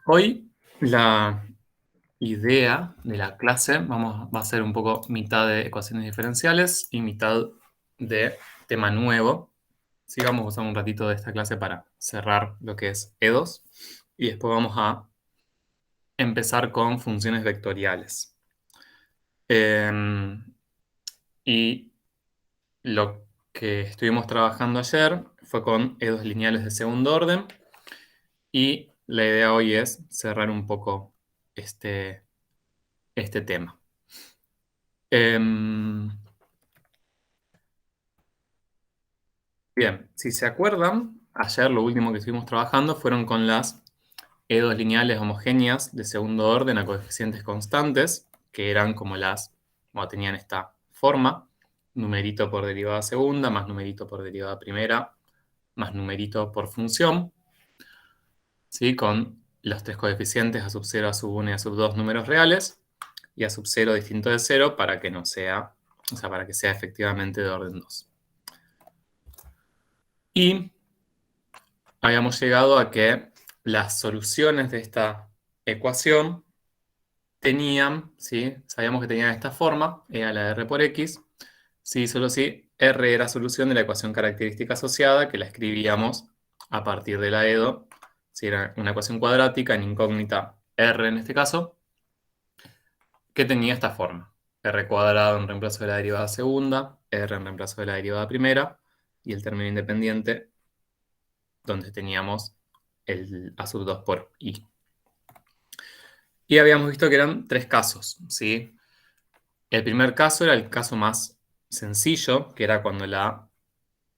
Hoy la idea de la clase va a ser un poco mitad de ecuaciones diferenciales y mitad de tema nuevo. Sí, vamos a usar un ratito de esta clase para cerrar lo que es E2 y después vamos a empezar con funciones vectoriales. Y lo que estuvimos trabajando ayer fue con E2 lineales de segundo orden y la idea hoy es cerrar un poco este tema. Bien, si se acuerdan, ayer lo último que estuvimos trabajando fueron con las E2 lineales homogéneas de segundo orden a coeficientes constantes, que eran como tenían esta forma, numerito por derivada segunda, más numerito por derivada primera, más numerito por función, ¿sí? Con los tres coeficientes a sub 0, a sub 1 y a sub 2 números reales, y a sub 0 distinto de 0 para que no sea, o sea, para que sea efectivamente de orden 2. Y habíamos llegado a que las soluciones de esta ecuación tenían, ¿sí? Sabíamos que tenían esta forma, E a la R por X, sí, solo si R era solución de la ecuación característica asociada, que la escribíamos a partir de la EDO, si era una ecuación cuadrática en incógnita R en este caso, que tenía esta forma. R cuadrado en reemplazo de la derivada segunda, R en reemplazo de la derivada primera, y el término independiente donde teníamos el a sub 2 por I. Y habíamos visto que eran tres casos, ¿sí? El primer caso era el caso más sencillo, que era cuando la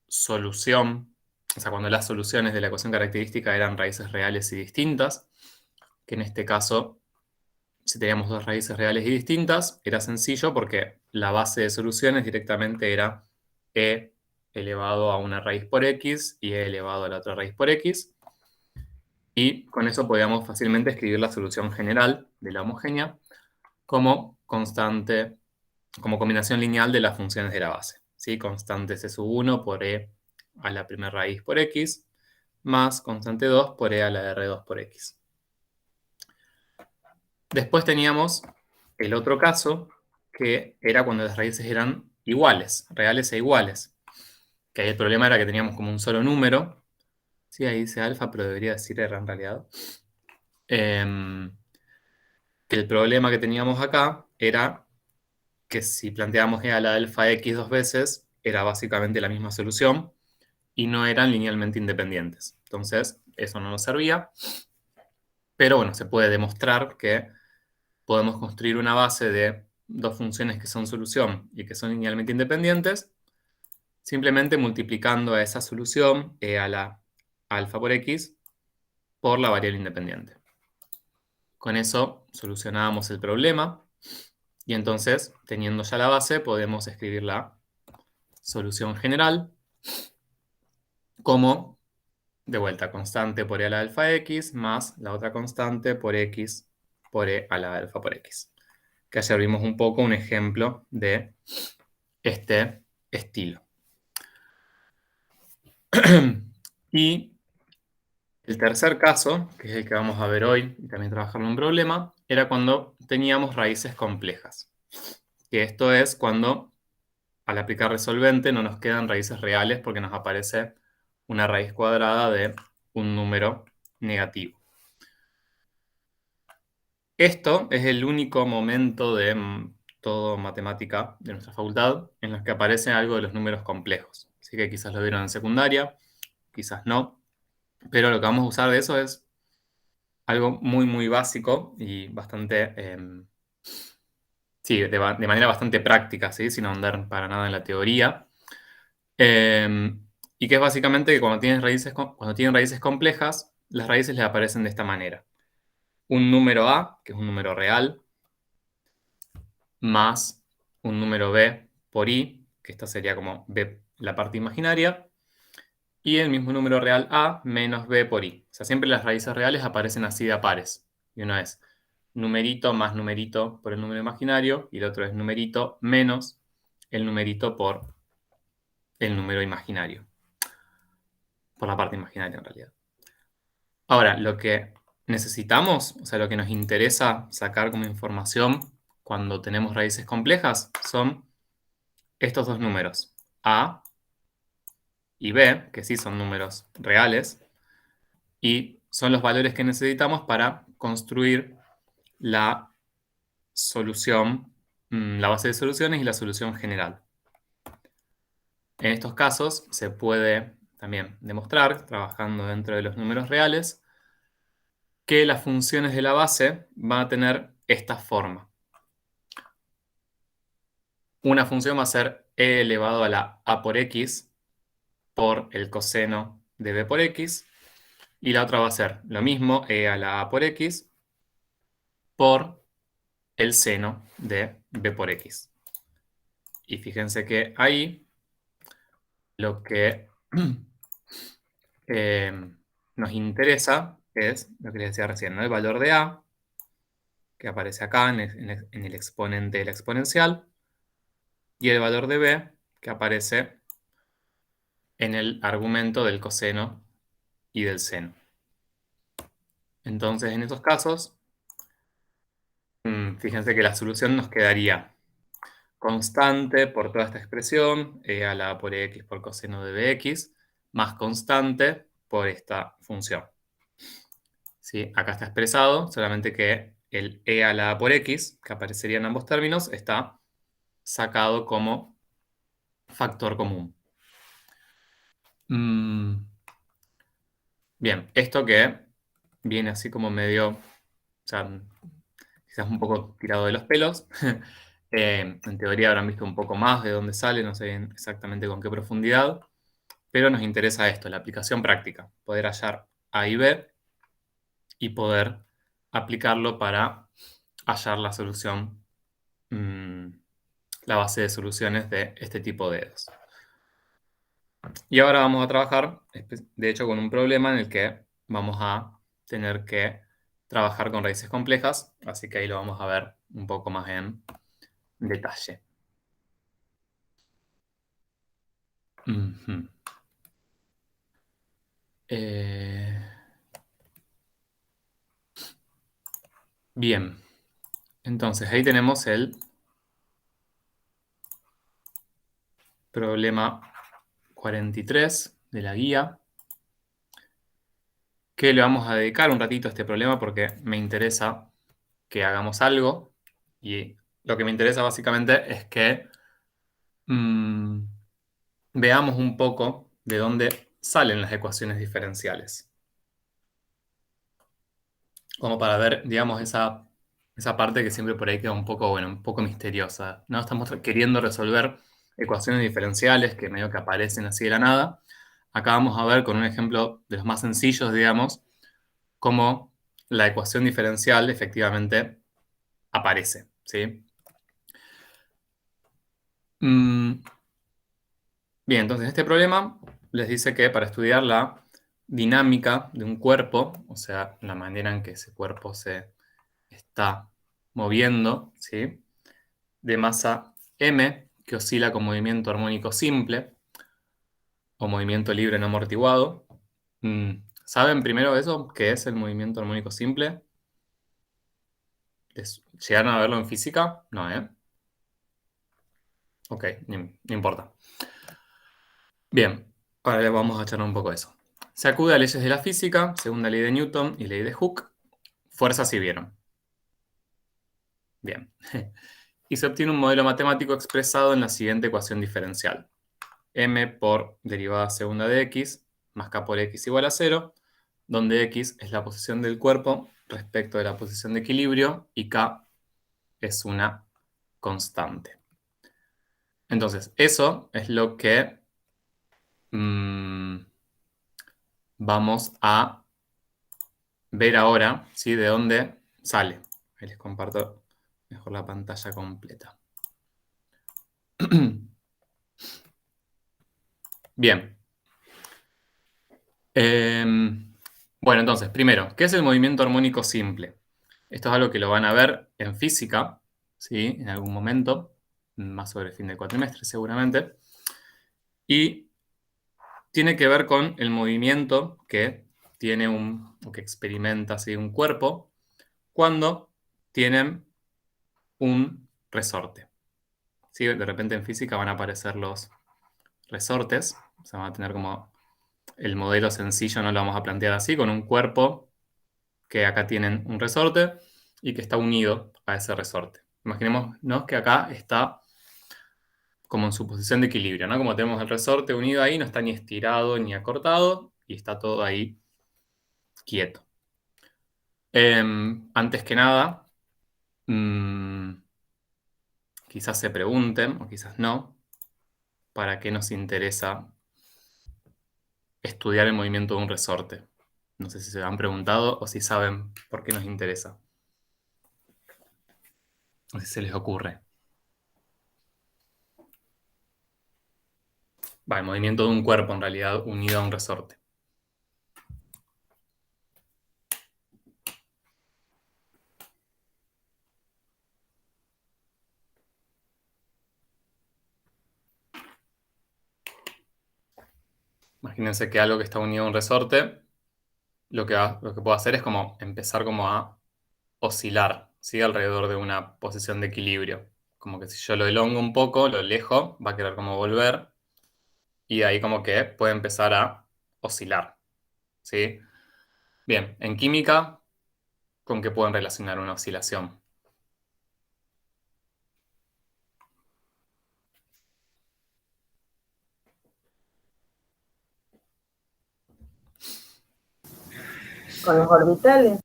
solución, o sea, cuando las soluciones de la ecuación característica eran raíces reales y distintas, que en este caso, si teníamos dos raíces reales y distintas, era sencillo porque la base de soluciones directamente era e elevado a una raíz por x y e elevado a la otra raíz por x. Y con eso podíamos fácilmente escribir la solución general de la homogénea como constante, como combinación lineal de las funciones de la base. ¿Sí? Constante C sub 1 por e a la primera raíz por x, más constante 2 por e a la R2 por x. Después teníamos el otro caso, que era cuando las raíces eran iguales, reales e iguales. Que ahí el problema era que teníamos como un solo número. Sí, ahí dice alfa, pero debería decir R en realidad. Que el problema que teníamos acá era que si planteábamos e a la alfa x dos veces, era básicamente la misma solución y no eran linealmente independientes. Entonces, eso no nos servía. Pero bueno, se puede demostrar que podemos construir una base de dos funciones que son solución y que son linealmente independientes, simplemente multiplicando a esa solución e a la alfa por x por la variable independiente. Con eso solucionábamos el problema y entonces, teniendo ya la base, podemos escribir la solución general como, de vuelta, constante por e a la alfa x más la otra constante por x por e a la alfa por x. Que ayer vimos un poco un ejemplo de este estilo. Y el tercer caso, que es el que vamos a ver hoy y también trabajarlo en un problema, era cuando teníamos raíces complejas. Que esto es cuando al aplicar resolvente no nos quedan raíces reales porque nos aparece una raíz cuadrada de un número negativo. Esto es el único momento de todo matemática de nuestra facultad en los que aparece algo de los números complejos. Así que quizás lo vieron en secundaria, quizás no, pero lo que vamos a usar de eso es algo muy, muy básico y bastante, sí, de manera bastante práctica, ¿sí? Sin ahondar para nada en la teoría. Y que es básicamente que cuando tienen raíces complejas, las raíces les aparecen de esta manera. Un número a, que es un número real, más un número b por i, que esta sería como b la parte imaginaria, y el mismo número real a menos b por i. O sea, siempre las raíces reales aparecen así de a pares. Y una es numerito más numerito por el número imaginario, y el otro es numerito menos el numerito por el número imaginario. Por la parte imaginaria, en realidad. Ahora, lo que necesitamos, o sea, lo que nos interesa sacar como información cuando tenemos raíces complejas son estos dos números, A y B, que sí son números reales, y son los valores que necesitamos para construir la solución, la base de soluciones y la solución general. En estos casos se puede también demostrar, trabajando dentro de los números reales, que las funciones de la base van a tener esta forma. Una función va a ser e elevado a la a por x por el coseno de b por x, y la otra va a ser lo mismo, e a la a por x por el seno de b por x. Y fíjense que ahí lo que nos interesa es lo que les decía recién, ¿no? El valor de a, que aparece acá en el exponente de la exponencial, y el valor de b, que aparece en el argumento del coseno y del seno. Entonces, en estos casos, fíjense que la solución nos quedaría constante por toda esta expresión, e a la a por x por coseno de bx, más constante por esta función. ¿Sí? Acá está expresado, solamente que el e a la a por x, que aparecería en ambos términos, está sacado como factor común. Bien, esto que viene así como medio, o sea, quizás un poco tirado de los pelos. En teoría habrán visto un poco más de dónde sale, no sé exactamente con qué profundidad, pero nos interesa esto, la aplicación práctica, poder hallar A y B y poder aplicarlo para hallar la solución, la base de soluciones de este tipo de dedos. Y ahora vamos a trabajar, de hecho, con un problema en el que vamos a tener que trabajar con raíces complejas, así que ahí lo vamos a ver un poco más en detalle. Ujú. Bien, entonces ahí tenemos el problema 43 de la guía, que le vamos a dedicar un ratito a este problema porque me interesa que hagamos algo, y lo que me interesa básicamente es que veamos un poco de dónde salen las ecuaciones diferenciales. Como para ver, digamos, esa parte que siempre por ahí queda un poco, bueno, un poco misteriosa, ¿no? Estamos queriendo resolver ecuaciones diferenciales que medio que aparecen así de la nada. Acá vamos a ver con un ejemplo de los más sencillos, digamos, cómo la ecuación diferencial efectivamente aparece, ¿sí? Bien, entonces este problema les dice que para estudiar la dinámica de un cuerpo, o sea, la manera en que ese cuerpo se está moviendo, ¿sí? De masa m, que oscila con movimiento armónico simple o movimiento libre no amortiguado. ¿Saben primero eso? ¿Qué es el movimiento armónico simple? ¿Llegaron a verlo en física? No, ¿eh? Ok, no importa. Bien, ahora le vamos a charlar un poco de eso. Se acude a leyes de la física, segunda ley de Newton y ley de Hooke. Fuerza si vieron. Bien. Y se obtiene un modelo matemático expresado en la siguiente ecuación diferencial. M por derivada segunda de x más k por x igual a 0, donde x es la posición del cuerpo respecto de la posición de equilibrio y k es una constante. Entonces, eso es lo que vamos a ver ahora, ¿sí? De dónde sale. Ahí les comparto mejor la pantalla completa. Bien. Bueno, entonces, primero, ¿qué es el movimiento armónico simple? Esto es algo que lo van a ver en física, ¿sí? En algún momento, más sobre el fin del cuatrimestre seguramente. Y tiene que ver con el movimiento que tiene o que experimenta así un cuerpo cuando tienen un resorte. ¿Sí? De repente en física van a aparecer los resortes, o sea, van a tener como el modelo sencillo, no lo vamos a plantear así, con un cuerpo que acá tienen un resorte y que está unido a ese resorte. Imaginémonos que acá está como en su posición de equilibrio, ¿no? Como tenemos el resorte unido ahí, no está ni estirado ni acortado y está todo ahí quieto. Antes que nada, quizás se pregunten, o quizás no, ¿para qué nos interesa estudiar el movimiento de un resorte? No sé si se han preguntado o si saben por qué nos interesa. No sé si se les ocurre. Va, el movimiento de un cuerpo en realidad unido a un resorte. Imagínense que algo que está unido a un resorte, lo que puedo hacer es como empezar como a oscilar, ¿sí? Alrededor de una posición de equilibrio. Como que si yo lo elongo un poco, lo alejo, va a querer como volver y ahí como que puede empezar a oscilar, ¿sí? Bien, en química, ¿con qué pueden relacionar una oscilación? Con los orbitales.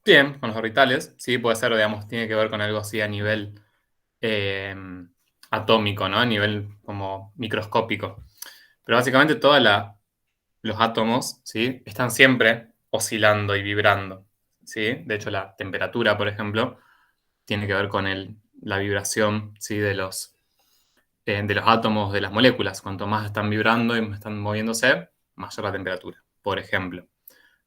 Bien, con los orbitales, sí, puede ser, digamos, tiene que ver con algo así a nivel eh, atómico, ¿no? A nivel como microscópico. Pero básicamente todos los átomos, ¿sí? Están siempre oscilando y vibrando, ¿sí? De hecho, la temperatura, por ejemplo, tiene que ver con la vibración, ¿sí? De los átomos, de las moléculas. Cuanto más están vibrando y están moviéndose, mayor la temperatura, por ejemplo,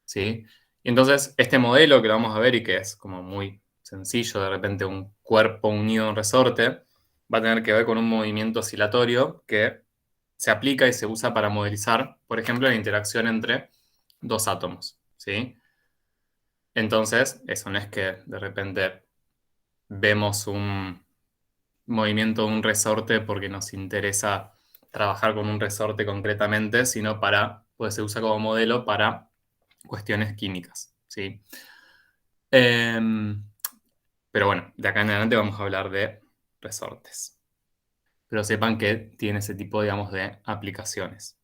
¿sí? Y entonces, este modelo que lo vamos a ver y que es como muy sencillo, de repente un cuerpo unido a un resorte, va a tener que ver con un movimiento oscilatorio que se aplica y se usa para modelizar, por ejemplo, la interacción entre dos átomos, ¿sí? Entonces, eso no es que de repente vemos un movimiento de un resorte porque nos interesa trabajar con un resorte concretamente, sino pues se usa como modelo para cuestiones químicas, ¿sí? Em, pero bueno, de acá en adelante vamos a hablar de resortes. Pero sepan que tiene ese tipo, digamos, de aplicaciones.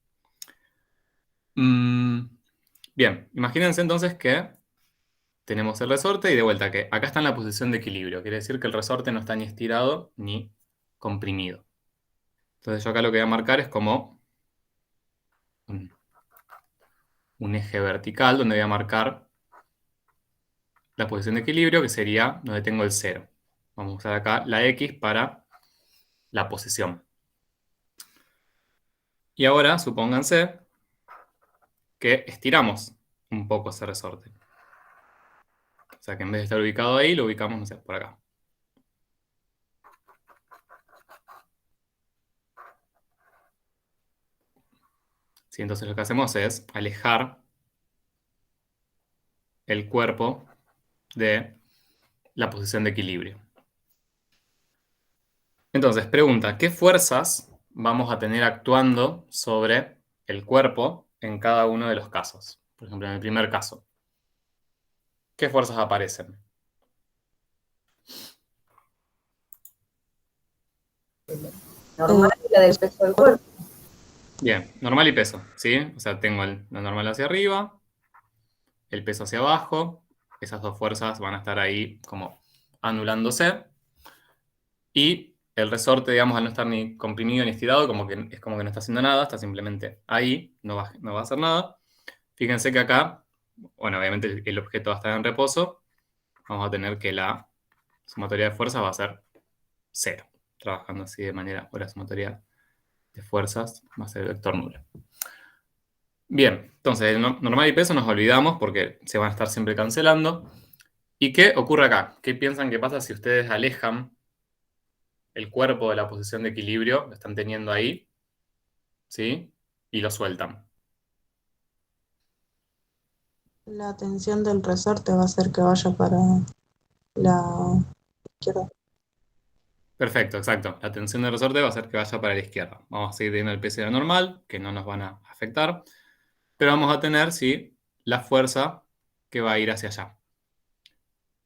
Bien, imagínense entonces que tenemos el resorte y de vuelta que acá está en la posición de equilibrio. Quiere decir que el resorte no está ni estirado ni comprimido. Entonces yo acá lo que voy a marcar es como un eje vertical donde voy a marcar la posición de equilibrio, que sería donde tengo el 0. Vamos a usar acá la X para la posición. Y ahora, supónganse que estiramos un poco ese resorte. O sea que en vez de estar ubicado ahí, lo ubicamos, no sé, por acá. ¿Sí? Entonces lo que hacemos es alejar el cuerpo de la posición de equilibrio. Entonces, pregunta, ¿qué fuerzas vamos a tener actuando sobre el cuerpo en cada uno de los casos? Por ejemplo, en el primer caso, ¿qué fuerzas aparecen? Normal y la del peso del cuerpo. Bien, normal y peso, ¿sí? O sea, tengo la normal hacia arriba, el peso hacia abajo, esas dos fuerzas van a estar ahí como anulándose, y el resorte, digamos, al no estar ni comprimido ni estirado, es como que no está haciendo nada, está simplemente ahí, no va a hacer nada. Fíjense que acá, bueno, obviamente el objeto va a estar en reposo, vamos a tener que la sumatoria de fuerzas va a ser 0, trabajando así de manera, o la sumatoria de fuerzas va a ser el vector nulo. Bien, entonces el normal y peso nos olvidamos porque se van a estar siempre cancelando. ¿Y qué ocurre acá? ¿Qué piensan que pasa si ustedes alejan el cuerpo de la posición de equilibrio? Lo están teniendo ahí, ¿sí? Y lo sueltan. La tensión del resorte va a hacer que vaya para la izquierda. Perfecto, exacto. La tensión del resorte va a hacer que vaya para la izquierda. Vamos a seguir teniendo el peso normal, que no nos van a afectar. Pero vamos a tener, sí, la fuerza que va a ir hacia allá.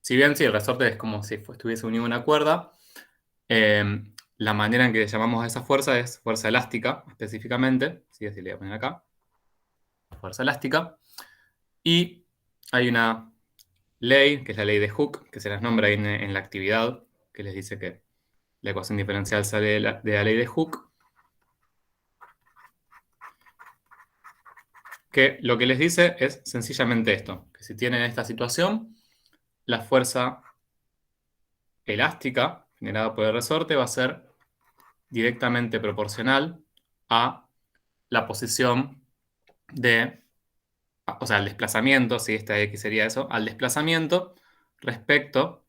Si bien sí, el resorte es como si estuviese unido a una cuerda, la manera en que llamamos a esa fuerza es fuerza elástica, específicamente. Sí, así le voy a poner acá. Fuerza elástica. Y hay una ley, que es la ley de Hooke, que se las nombra ahí en la actividad, que les dice que la ecuación diferencial sale de la ley de Hooke, que lo que les dice es sencillamente esto, que si tienen esta situación, la fuerza elástica generada por el resorte va a ser directamente proporcional a la posición de, o sea, al desplazamiento, si esta X sería eso, al desplazamiento respecto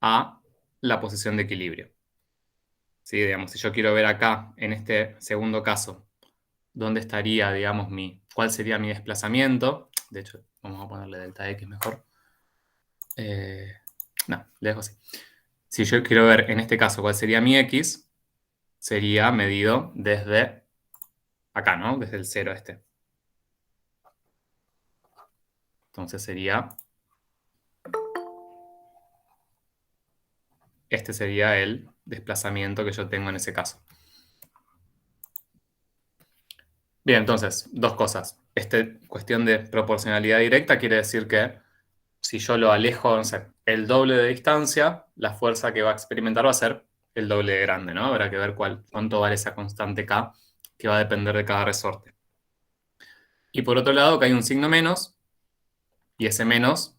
a la posición de equilibrio. ¿Sí? Digamos, si yo quiero ver acá, en este segundo caso, dónde estaría, digamos, cuál sería mi desplazamiento. De hecho, vamos a ponerle delta X mejor. No, le dejo así. Si yo quiero ver, en este caso, cuál sería mi X, sería medido desde acá, ¿no? Desde el 0 este. Entonces sería... Este sería el desplazamiento que yo tengo en ese caso. Bien, entonces, dos cosas. Esta cuestión de proporcionalidad directa quiere decir que si yo lo alejo, no sé, el doble de distancia, la fuerza que va a experimentar va a ser el doble de grande, ¿no? Habrá que ver cuánto vale esa constante K, que va a depender de cada resorte. Y por otro lado, que hay un signo menos, y ese menos,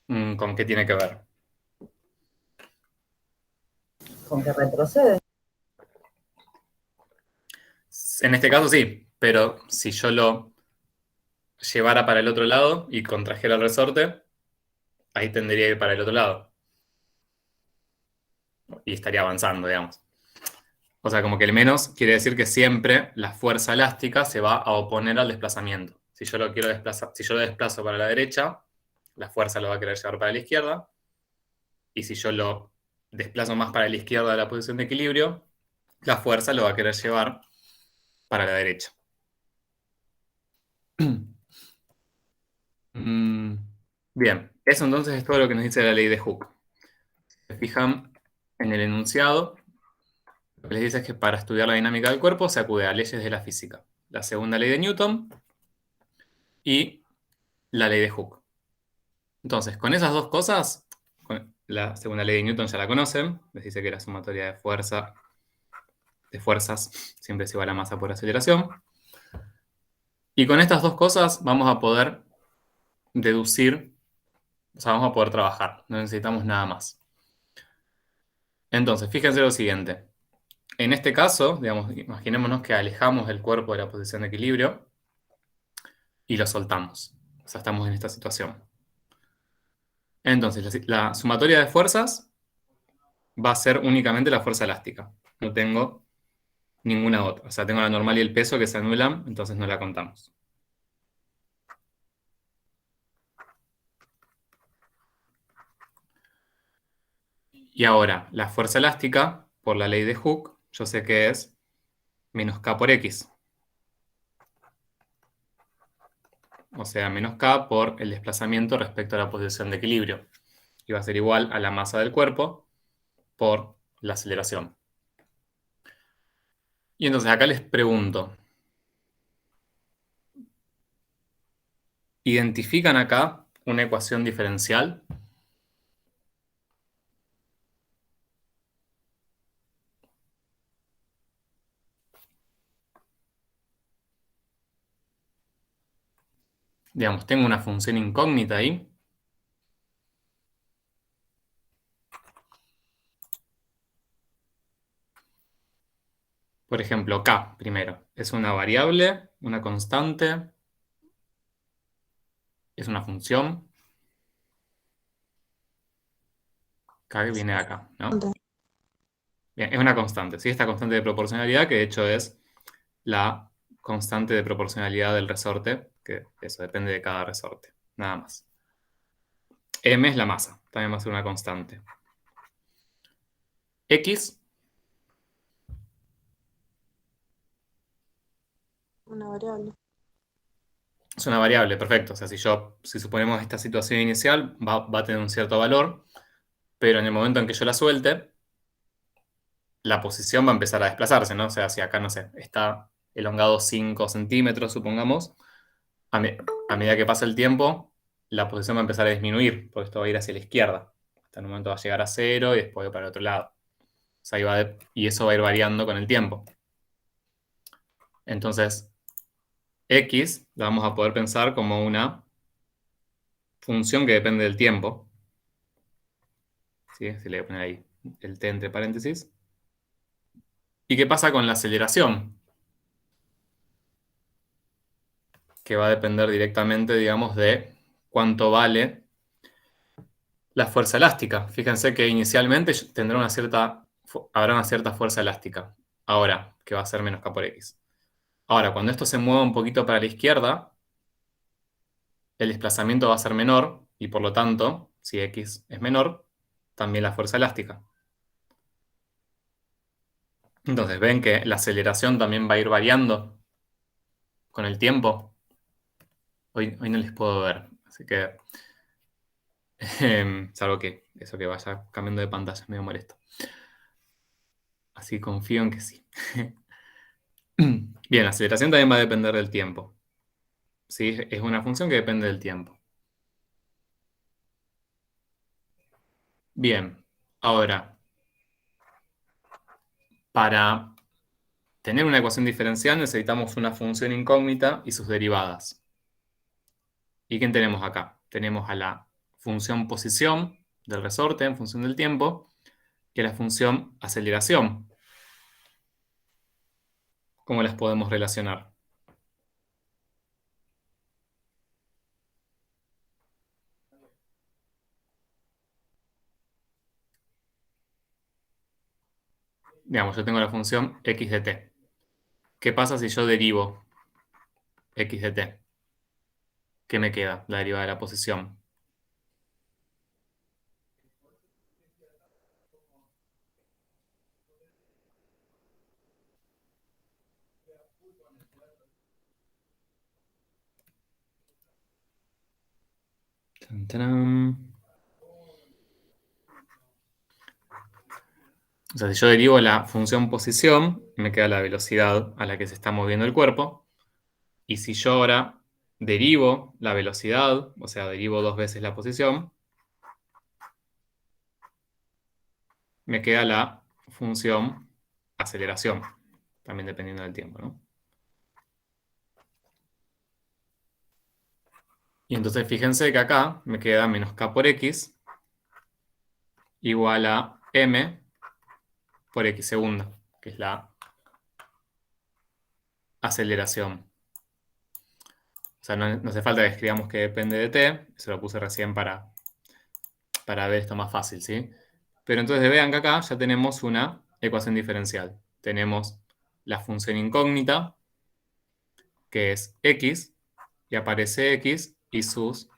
¿con qué tiene que ver? Con que retrocede. En este caso sí, pero si yo lo llevara para el otro lado y contrajera el resorte, ahí tendría que ir para el otro lado. Y estaría avanzando, digamos. O sea, como que el menos quiere decir que siempre la fuerza elástica se va a oponer al desplazamiento. Si yo lo quiero desplazar, si yo lo desplazo para la derecha, la fuerza lo va a querer llevar para la izquierda. Y si yo lo desplazo más para la izquierda de la posición de equilibrio, la fuerza lo va a querer llevar para la derecha. Bien, eso entonces es todo lo que nos dice la ley de Hooke. Si se fijan en el enunciado, lo que les dice es que para estudiar la dinámica del cuerpo se acude a leyes de la física. La segunda ley de Newton y la ley de Hooke. Entonces, con esas dos cosas, la segunda ley de Newton ya la conocen, les dice que la sumatoria de fuerzas siempre es igual a masa por aceleración. Y con estas dos cosas vamos a poder deducir, o sea, vamos a poder trabajar, no necesitamos nada más. Entonces, fíjense lo siguiente. En este caso, digamos, imaginémonos que alejamos el cuerpo de la posición de equilibrio y lo soltamos. O sea, estamos en esta situación. Entonces, la sumatoria de fuerzas va a ser únicamente la fuerza elástica. No tengo ninguna otra. O sea, tengo la normal y el peso que se anulan, entonces no la contamos. Y ahora, la fuerza elástica, por la ley de Hooke, yo sé que es menos K por X. O sea, menos K por el desplazamiento respecto a la posición de equilibrio. Y va a ser igual a la masa del cuerpo por la aceleración. Y entonces acá les pregunto, ¿identifican acá una ecuación diferencial? Digamos, tengo una función incógnita ahí. Por ejemplo, K primero. ¿Es una variable, una constante? ¿Es una función? K que viene de acá, ¿no? Bien, es una constante, ¿sí? Esta constante de proporcionalidad, que de hecho es la constante de proporcionalidad del resorte, que eso depende de cada resorte. nada más. M es la masa, también va a ser una constante. X, Una variable. es una variable, perfecto. O sea, si suponemos esta situación inicial, va a tener un cierto valor, pero en el momento en que yo la suelte, la posición va a empezar a desplazarse, ¿no? O sea, si acá, no sé, está elongado 5 centímetros, supongamos, a, a medida que pasa el tiempo, la posición va a empezar a disminuir, porque esto va a ir hacia la izquierda. Hasta el momento va a llegar a 0 y después para el otro lado. O sea, y eso va a ir variando con el tiempo. Entonces, X la vamos a poder pensar como una función que depende del tiempo. ¿Sí? Si le voy a poner ahí el t entre paréntesis. ¿Y qué pasa con la aceleración? Que va a depender directamente, digamos, de cuánto vale la fuerza elástica. Fíjense que inicialmente habrá una cierta fuerza elástica. Ahora, que va a ser menos K por X. Ahora, cuando esto se mueva un poquito para la izquierda, el desplazamiento va a ser menor y por lo tanto, si X es menor, también la fuerza elástica. Entonces, ven que la aceleración también va a ir variando con el tiempo. Hoy no les puedo ver, así que salvo que eso que vaya cambiando de pantalla es medio molesto. Así confío en que sí. Bien, la aceleración también va a depender del tiempo. ¿Sí? Es una función que depende del tiempo. Bien, ahora, para tener una ecuación diferencial necesitamos una función incógnita y sus derivadas. ¿Y quién tenemos acá? Tenemos a la función posición del resorte en función del tiempo y a la función aceleración. ¿Cómo las podemos relacionar? Digamos, yo tengo la función x de t. ¿Qué pasa si yo derivo x de t? ¿Qué me queda? La derivada de la posición. Tan, tarán. O sea, si yo derivo la función posición, me queda la velocidad a la que se está moviendo el cuerpo. Y si yo ahora derivo la velocidad, o sea, derivo 2 veces la posición, me queda la función aceleración, también dependiendo del tiempo, ¿no? Y entonces fíjense que acá me queda menos k por x igual a m por x segunda, que es la aceleración. O sea, no hace falta que escribamos que depende de t, eso lo puse recién para ver esto más fácil, ¿sí? Pero entonces vean que acá ya tenemos una ecuación diferencial. Tenemos la función incógnita, que es x, y aparece x y sus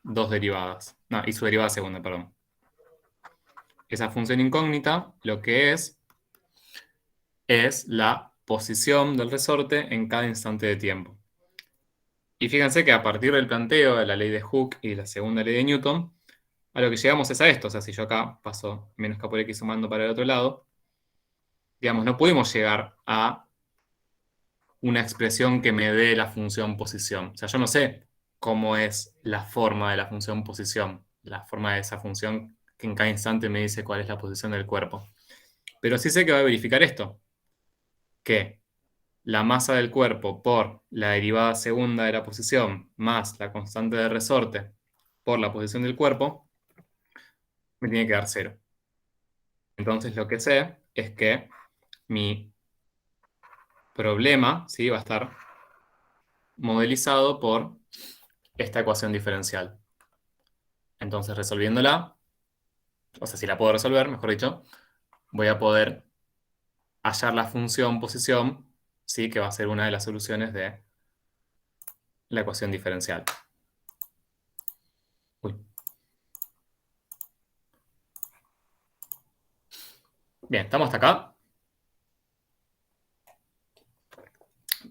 dos derivadas. No, y su derivada segunda, perdón. Esa función incógnita lo que es la posición del resorte en cada instante de tiempo. Y fíjense que a partir del planteo de la ley de Hooke y de la segunda ley de Newton, a lo que llegamos es a esto. O sea, si yo acá paso menos k por x sumando para el otro lado, digamos, no pudimos llegar a una expresión que me dé la función posición. O sea, yo no sé cómo es la forma de la función posición, la forma de esa función que en cada instante me dice cuál es la posición del cuerpo. Pero sí sé que va a verificar esto, que la masa del cuerpo por la derivada segunda de la posición más la constante de resorte por la posición del cuerpo, me tiene que dar 0. Entonces lo que sé es que mi problema, ¿sí?, va a estar modelizado por esta ecuación diferencial. Entonces resolviéndola, o sea, si la puedo resolver, mejor dicho, voy a poder hallar la función posición, ¿sí?, que va a ser una de las soluciones de la ecuación diferencial. Bien, ¿estamos hasta acá?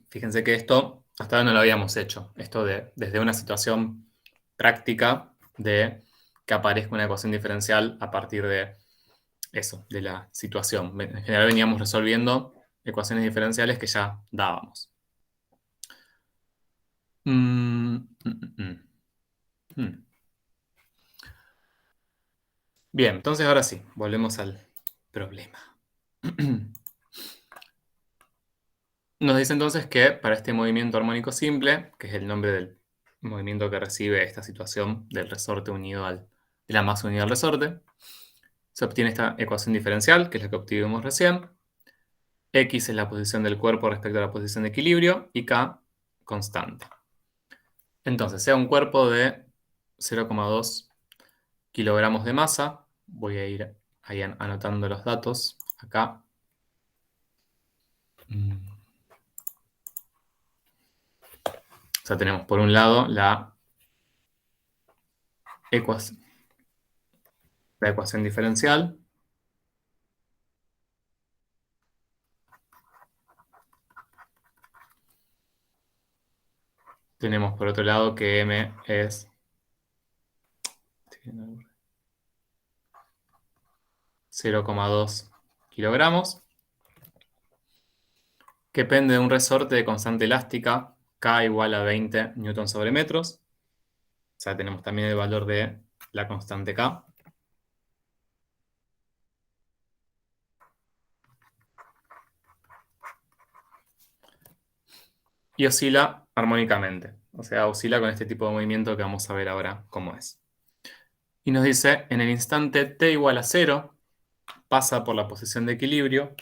Fíjense que esto hasta ahora no lo habíamos hecho. Esto desde una situación práctica de que aparezca una ecuación diferencial a partir de eso, de la situación. En general veníamos resolviendo ecuaciones diferenciales que ya dábamos. Bien, entonces ahora sí, volvemos al problema. Nos dice entonces que para este movimiento armónico simple, que es el nombre del movimiento que recibe esta situación del resorte unido de la masa unida al resorte, se obtiene esta ecuación diferencial, que es la que obtuvimos recién. X es la posición del cuerpo respecto a la posición de equilibrio y K constante. Entonces, sea un cuerpo de 0,2 kilogramos de masa, voy a ir ahí anotando los datos acá. O sea, tenemos por un lado la ecuación diferencial. Tenemos por otro lado que M es 0,2 kilogramos, que pende de un resorte de constante elástica, K igual a 20 newtons sobre metros. O sea, tenemos también el valor de la constante K. Y oscila armónicamente. O sea, oscila con este tipo de movimiento que vamos a ver ahora cómo es. Y nos dice, en el instante t igual a 0, pasa por la posición de equilibrio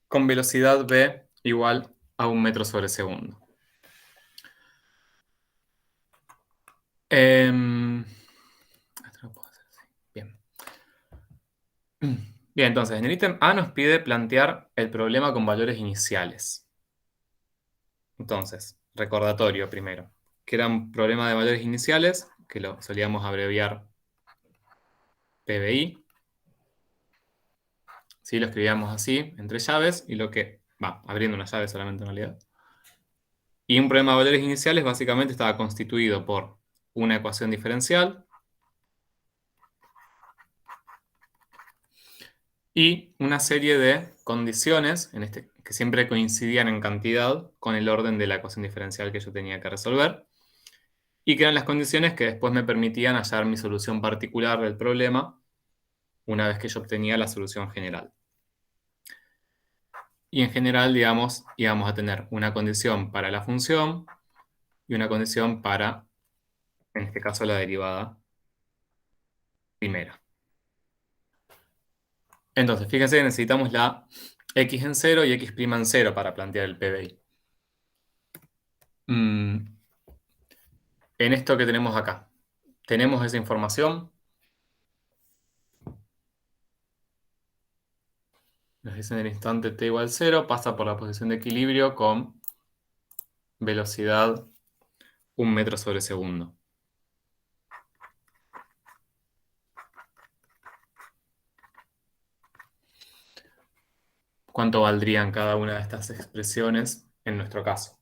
con velocidad v igual a 1 metro sobre segundo. Bien. Bien, entonces en el ítem A nos pide plantear el problema con valores iniciales. Entonces, recordatorio primero, que era un problema de valores iniciales, que lo solíamos abreviar PBI. ¿Sí? Lo escribíamos así, entre llaves, y abriendo una llave solamente en realidad. Y un problema de valores iniciales básicamente estaba constituido por una ecuación diferencial y una serie de condiciones, que siempre coincidían en cantidad con el orden de la ecuación diferencial que yo tenía que resolver, y que eran las condiciones que después me permitían hallar mi solución particular del problema una vez que yo obtenía la solución general. Y en general, digamos, íbamos a tener una condición para la función y una condición para, en este caso, la derivada primera. Entonces, fíjense que necesitamos la x en 0 y x' en 0 para plantear el PBI. En esto que tenemos acá, ¿tenemos esa información? Nos dicen en el instante t igual 0, pasa por la posición de equilibrio con velocidad 1 metro sobre segundo. ¿Cuánto valdrían cada una de estas expresiones en nuestro caso?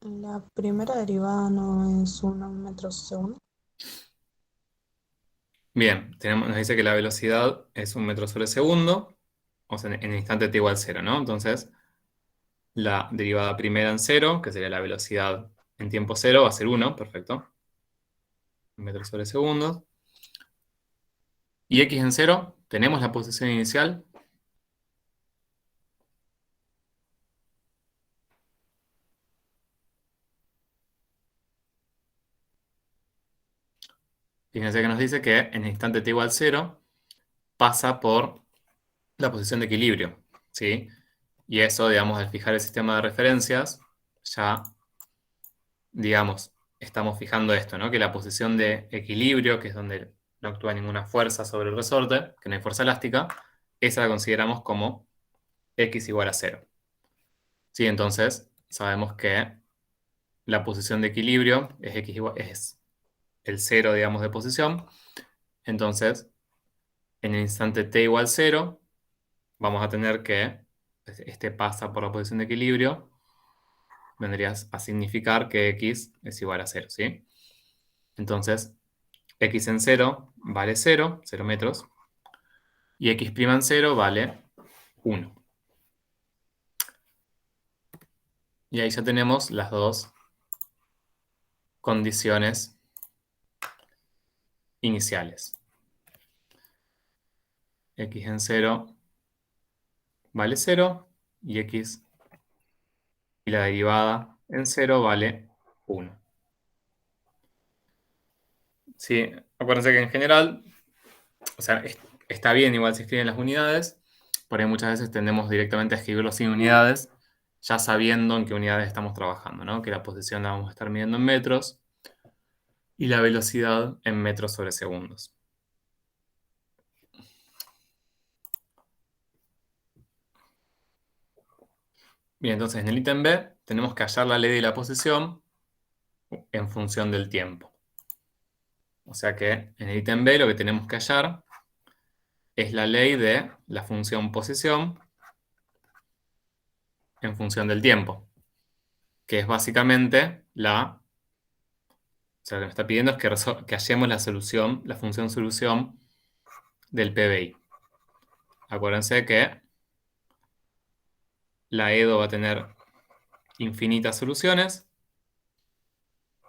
La primera derivada no es 1 metro segundo. Bien, nos dice que la velocidad es 1 metro sobre segundo, o sea, en el instante t igual 0, ¿no? Entonces, la derivada primera en 0, que sería la velocidad en tiempo 0, va a ser 1, perfecto. 1 metro sobre segundo. Y x en 0, tenemos la posición inicial. Fíjense que nos dice que en el instante t igual 0 pasa por la posición de equilibrio, ¿sí? Y eso, digamos, al fijar el sistema de referencias, ya, digamos, estamos fijando esto, ¿no? Que la posición de equilibrio, que es donde no actúa ninguna fuerza sobre el resorte, que no hay fuerza elástica, esa la consideramos como x igual a 0. ¿Sí? Entonces, sabemos que la posición de equilibrio es, es el 0, digamos, de posición. Entonces, en el instante t igual 0, vamos a tener que, este pasa por la posición de equilibrio, vendrías a significar que x es igual a 0, ¿sí? Entonces, x en 0 vale 0, 0 metros, y x' en 0 vale 1. Y ahí ya tenemos las dos condiciones iniciales. X en 0 vale 0 y x y la derivada en 0 vale 1. Sí, acuérdense que en general, o sea, está bien igual si escriben las unidades, por ahí muchas veces tendemos directamente a escribirlo sin unidades, ya sabiendo en qué unidades estamos trabajando, ¿no? Que la posición la vamos a estar midiendo en metros y la velocidad en metros sobre segundos. Bien, entonces en el ítem B tenemos que hallar la ley de la posición en función del tiempo. O sea que en el ítem B lo que tenemos que hallar es la ley de la función posición en función del tiempo, que es básicamente la... O sea, lo que me está pidiendo es que hallemos la solución, la función solución del PBI. Acuérdense que la EDO va a tener infinitas soluciones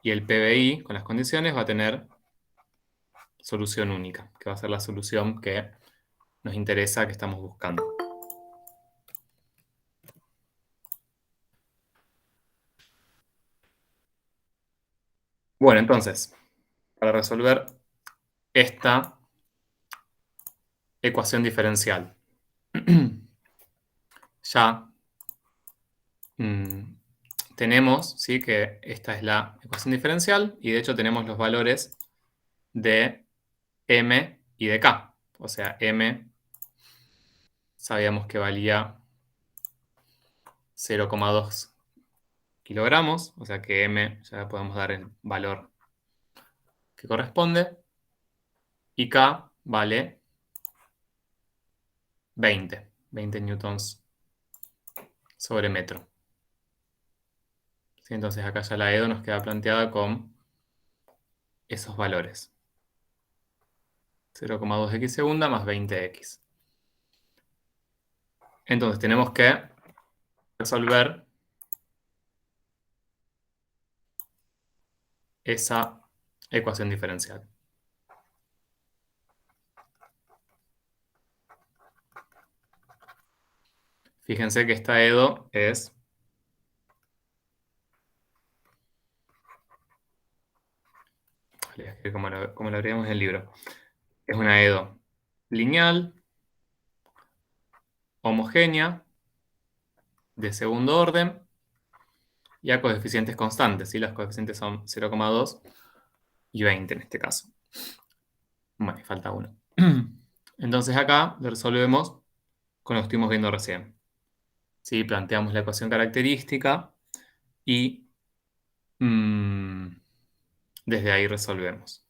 y el PBI, con las condiciones, va a tener solución única, que va a ser la solución que nos interesa, que estamos buscando. Bueno, entonces, para resolver esta ecuación diferencial, ya tenemos, ¿sí?, que esta es la ecuación diferencial y de hecho tenemos los valores de m y de k. O sea, m sabíamos que valía 0,2 kilogramos, o sea que m ya podemos dar el valor que corresponde, y k vale 20 newtons sobre metro. ¿Sí? Entonces acá ya la EDO nos queda planteada con esos valores. 0,2x segunda más 20x. Entonces tenemos que resolver esa ecuación diferencial. Fíjense que esta EDO es... Como lo abrimos en el libro. Es una EDO lineal, homogénea, de segundo orden y a coeficientes constantes. ¿Sí? Los coeficientes son 0,2 y 20 en este caso. Bueno, y falta uno. Entonces acá lo resolvemos con lo que estuvimos viendo recién. ¿Sí? Planteamos la ecuación característica y desde ahí resolvemos.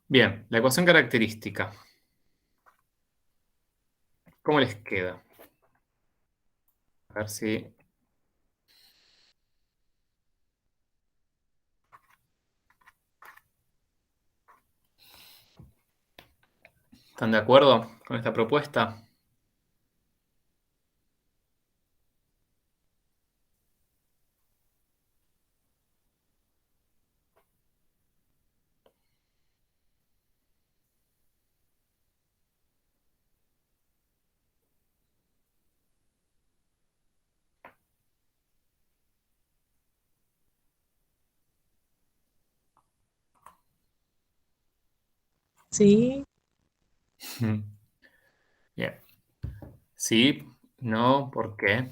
Bien, la ecuación característica. ¿Cómo les queda? A ver si... ¿Están de acuerdo con esta propuesta? Sí, Bien. Sí, No, ¿por qué?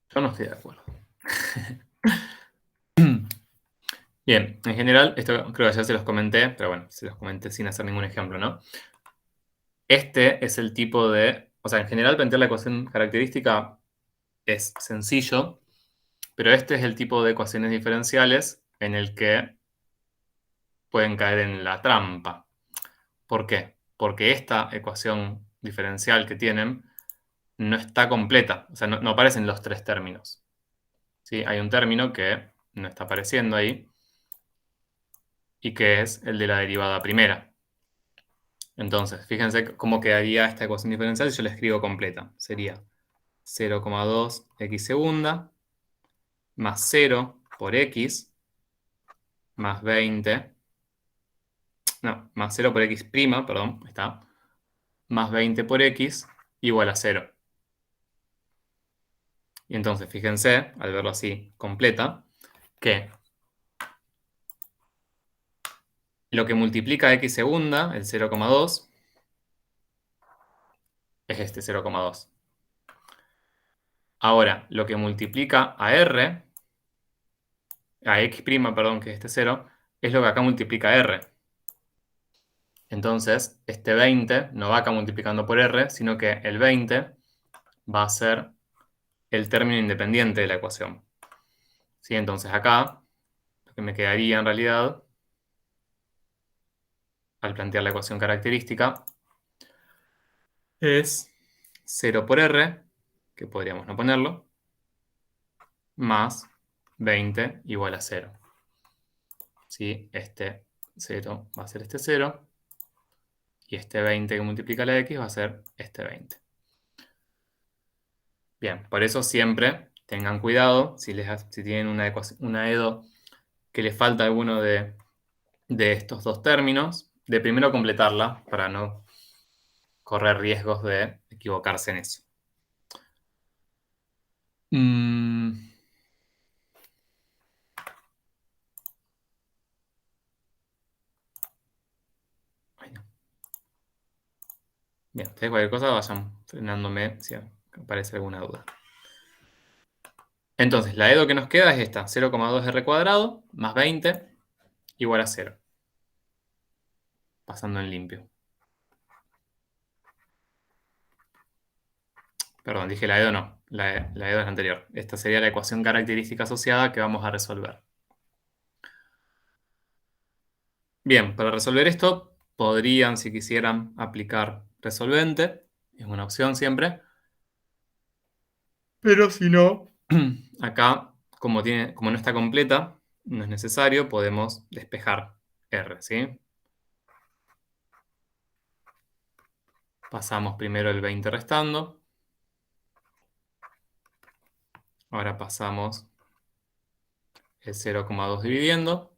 Yo no estoy de acuerdo. Bien, en general, esto creo que ya se los comenté, pero bueno, se los comenté sin hacer ningún ejemplo, ¿no? Este es el tipo de... O sea, en general plantear la ecuación característica es sencillo, pero este es el tipo de ecuaciones diferenciales en el que pueden caer en la trampa. ¿Por qué? Porque esta ecuación diferencial que tienen no está completa, o sea, no aparecen los tres términos. ¿Sí? Hay un término que no está apareciendo ahí y que es el de la derivada primera. Entonces, fíjense cómo quedaría esta ecuación diferencial si yo la escribo completa. Sería 0,2 x segunda más 0 por x más 20, no, más 0 por x prima, perdón, ahí está, más 20 por x igual a 0. Y entonces, fíjense, al verlo así completa, que lo que multiplica a x segunda, el 0,2, es este 0,2. Ahora, lo que multiplica a r, a x prima, perdón, que es este 0, es lo que acá multiplica r. Entonces, este 20 no va acá multiplicando por r, sino que el 20 va a ser el término independiente de la ecuación. ¿Sí? Entonces acá, lo que me quedaría en realidad, al plantear la ecuación característica, es 0 por r, que podríamos no ponerlo, más 20 igual a 0. ¿Sí? Este 0 va a ser este 0, y este 20 que multiplica la x va a ser este 20. Bien, por eso siempre tengan cuidado si tienen una EDO que les falta alguno de estos dos términos, de primero completarla para no correr riesgos de equivocarse en eso. Ay, no. Bien, ustedes cualquier cosa vayan frenándome si aparece alguna duda. Entonces, la EDO que nos queda es esta, 0,2r cuadrado más 20 igual a 0. Pasando en limpio. Perdón, dije la EDO no. La EDO es la anterior. Esta sería la ecuación característica asociada que vamos a resolver. Bien, para resolver esto, podrían, si quisieran, aplicar resolvente. Es una opción siempre. Pero si no, acá, como no está completa, no es necesario, podemos despejar R, ¿sí? Pasamos primero el 20 restando. Ahora pasamos el 0,2 dividiendo.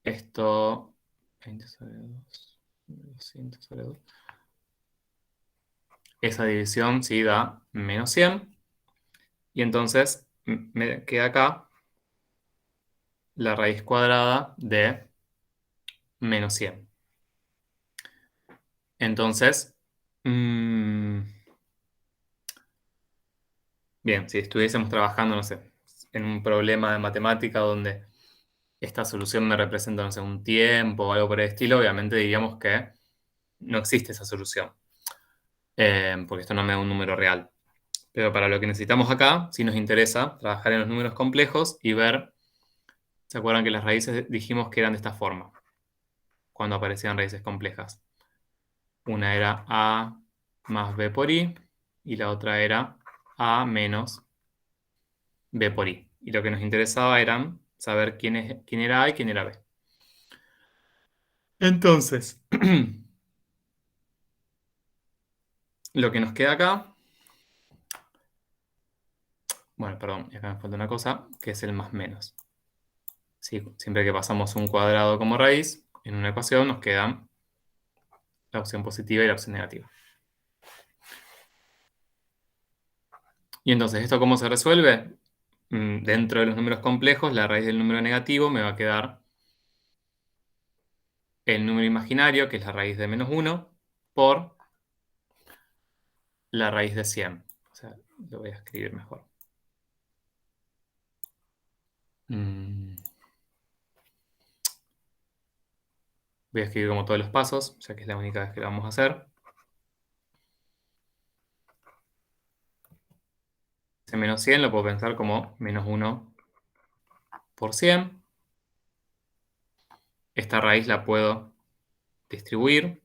Esto, 20 sobre 2, 200 sobre 2. Esa división sí da menos 100. Y entonces me queda acá la raíz cuadrada de menos 100. Entonces, bien, si estuviésemos trabajando, no sé, en un problema de matemática donde esta solución me representa, no sé, un tiempo o algo por el estilo, obviamente diríamos que no existe esa solución, porque esto no me da un número real. Pero para lo que necesitamos acá, sí nos interesa trabajar en los números complejos y ver, ¿se acuerdan que las raíces dijimos que eran de esta forma? Cuando aparecían raíces complejas. Una era a más b por i y la otra era a menos b por i. Y lo que nos interesaba era saber quién era a y quién era b. Entonces, lo que nos queda acá, bueno, perdón, acá me falta una cosa, que es el más menos. Sí, siempre que pasamos un cuadrado como raíz, en una ecuación nos quedan la opción positiva y la opción negativa. Y entonces, ¿esto cómo se resuelve? Dentro de los números complejos, la raíz del número negativo me va a quedar el número imaginario, que es la raíz de menos 1, por la raíz de 100. O sea, lo voy a escribir mejor. Voy a escribir como todos los pasos, ya que es la única vez que lo vamos a hacer. Ese menos 100 lo puedo pensar como menos 1 por 100. Esta raíz la puedo distribuir.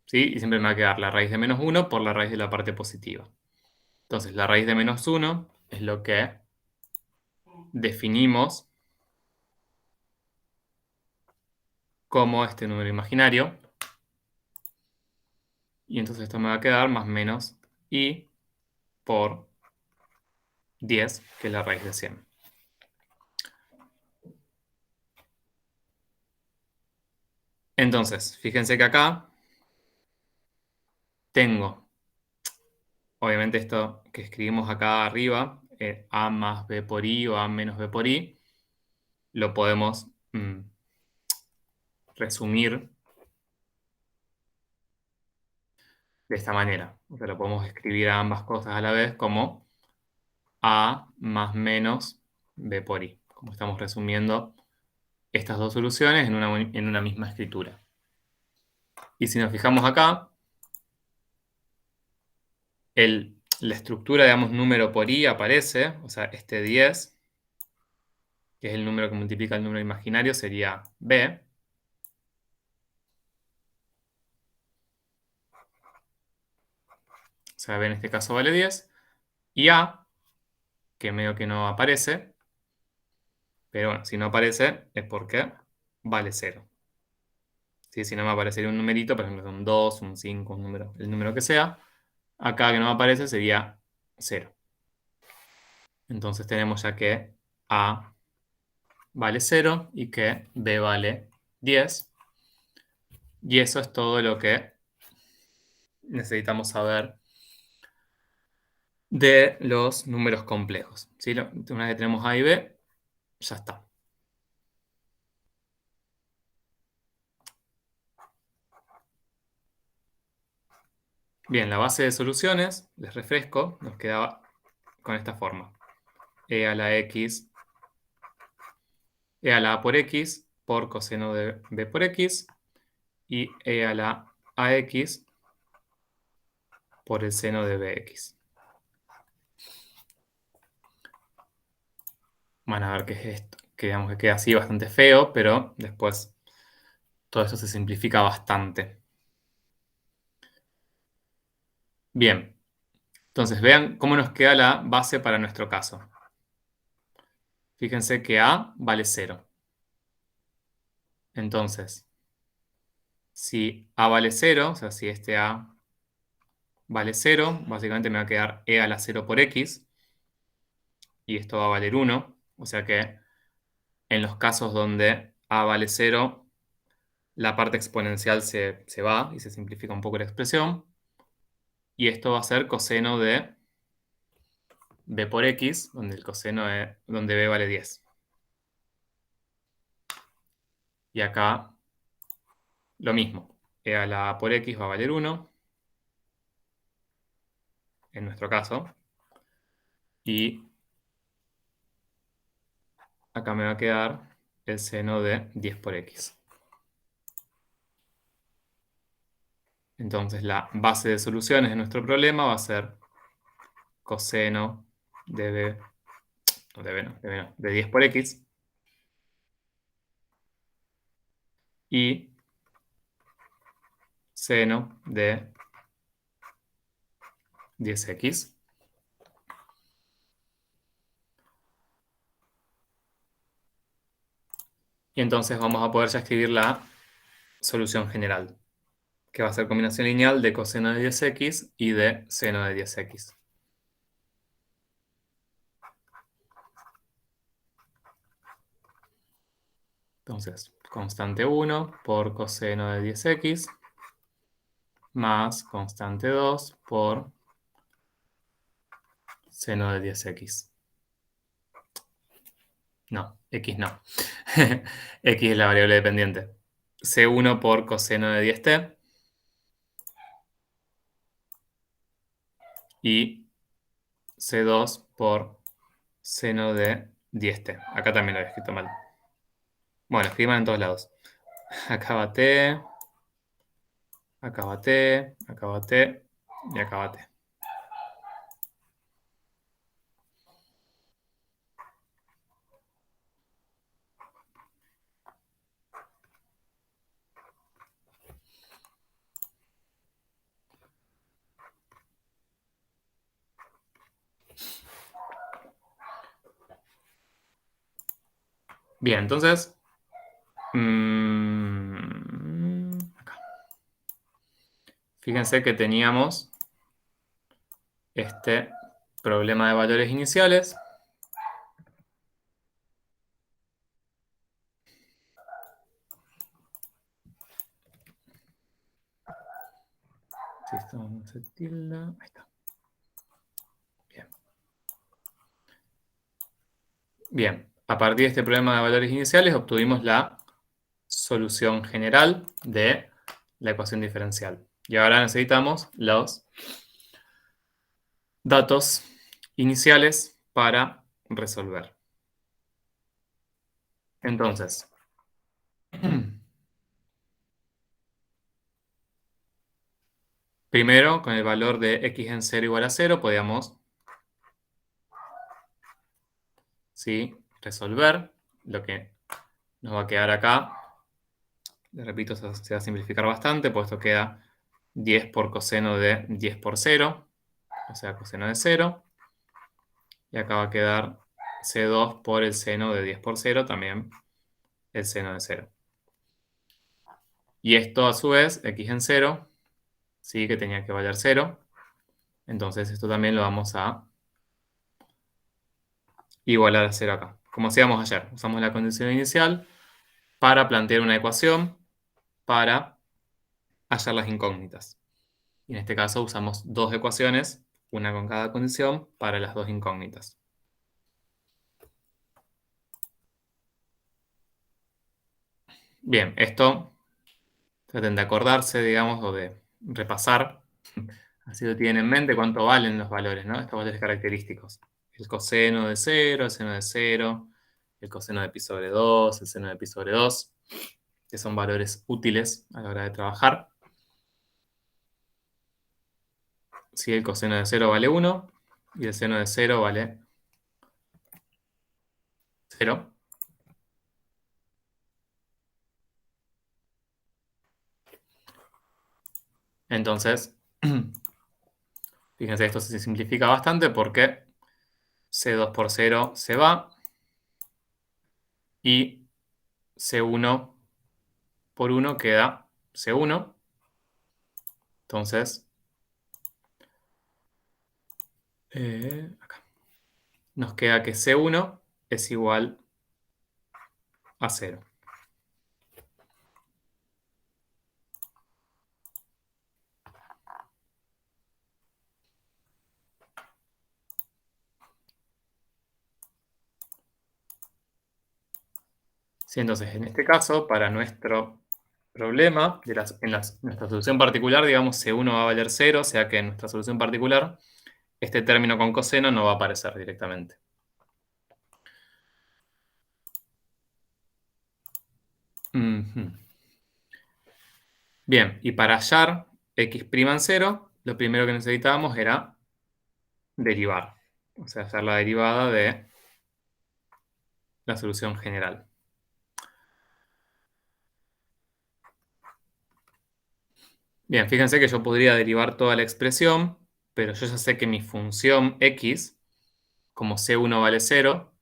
¿Sí? Y siempre me va a quedar la raíz de menos 1 por la raíz de la parte positiva. Entonces, la raíz de menos 1 es lo que definimos como este número imaginario. Y entonces esto me va a quedar más menos i por 10, que es la raíz de 100. Entonces, fíjense que acá tengo, obviamente esto que escribimos acá arriba, a más b por i o a menos b por i, lo podemos resumir de esta manera. O sea, lo podemos escribir a ambas cosas a la vez como a más menos b por i. Como estamos resumiendo estas dos soluciones en una misma escritura. Y si nos fijamos acá, la estructura, digamos, número por i aparece, o sea, este 10, que es el número que multiplica el número imaginario, sería b. O sea, b en este caso vale 10. Y a, que medio que no aparece, pero bueno, si no aparece es porque vale 0. ¿Sí? Si no me aparecería un numerito, por ejemplo, un 2, un 5, un número, el número que sea. Acá que no me aparece sería 0. Entonces tenemos ya que a vale 0 y que b vale 10. Y eso es todo lo que necesitamos saber de los números complejos. ¿Sí? Una vez que tenemos a y b, ya está. Bien, la base de soluciones, les refresco, nos quedaba con esta forma. E a la x, e a la a por x por coseno de b por x y e a la ax por el seno de bx. Van a ver qué es esto, que digamos que queda así bastante feo, pero después todo eso se simplifica bastante. Bien, entonces vean cómo nos queda la base para nuestro caso. Fíjense que a vale 0. Entonces, si a vale 0, o sea, si este a vale 0, básicamente me va a quedar e a la 0 por x, y esto va a valer 1, o sea que en los casos donde a vale 0, la parte exponencial se va y se simplifica un poco la expresión, y esto va a ser coseno de b por x, donde el coseno es, donde b vale 10. Y acá lo mismo, e a la a por x va a valer 1, en nuestro caso, y acá me va a quedar el seno de 10 por x. Entonces la base de soluciones de nuestro problema va a ser coseno de b, no, de b no, de b no, de 10 por x, y seno de 10x. Y entonces vamos a poder ya escribir la solución general, que va a ser combinación lineal de coseno de 10x y de seno de 10x. Entonces, constante 1 por coseno de 10x más constante 2 por seno de 10x. No, x no. X es la variable dependiente. C1 por coseno de 10t. Y C2 por seno de 10t. Acá también lo he escrito mal. Bueno, escriban en todos lados. Acá va t, acá va t, acá va t y acá va t. Bien, entonces... acá. Fíjense que teníamos este problema de valores iniciales. Si esto no se tilda, ahí está. Bien. Bien, a partir de este problema de valores iniciales obtuvimos la solución general de la ecuación diferencial. Y ahora necesitamos los datos iniciales para resolver. Entonces, primero, con el valor de x en 0 igual a 0, podíamos, ¿sí?, resolver. Lo que nos va a quedar acá, les repito, se va a simplificar bastante, pues esto queda 10 por coseno de 10 por 0, o sea, coseno de 0. Y acá va a quedar C2 por el seno de 10 por 0, también el seno de 0. Y esto a su vez, x en 0, sí que tenía que valer 0. Entonces esto también lo vamos a igualar a 0 acá. Como hacíamos ayer, usamos la condición inicial para plantear una ecuación para hallar las incógnitas. Y en este caso usamos dos ecuaciones, una con cada condición, para las dos incógnitas. Bien, esto traten de acordarse, digamos, o de repasar. Así lo tienen en mente cuánto valen los valores, ¿no? Estos valores característicos. El coseno de 0, el seno de 0, el coseno de pi sobre 2, el seno de pi sobre 2, que son valores útiles a la hora de trabajar. Si el coseno de 0 vale 1 y el seno de 0 vale 0. Entonces, fíjense, esto se simplifica bastante porque C2 por 0 se va y C1 por 1 queda C1. Entonces, acá. Nos queda que C1 es igual a 0. Sí, entonces, en este caso, para nuestro problema, nuestra solución particular, digamos, C1 va a valer 0, o sea que en nuestra solución particular, este término con coseno no va a aparecer directamente. Bien, y para hallar x' en 0, lo primero que necesitábamos era derivar, o sea, hallar la derivada de la solución general. Bien, fíjense que yo podría derivar toda la expresión, pero yo ya sé que mi función x, como C1 vale 0,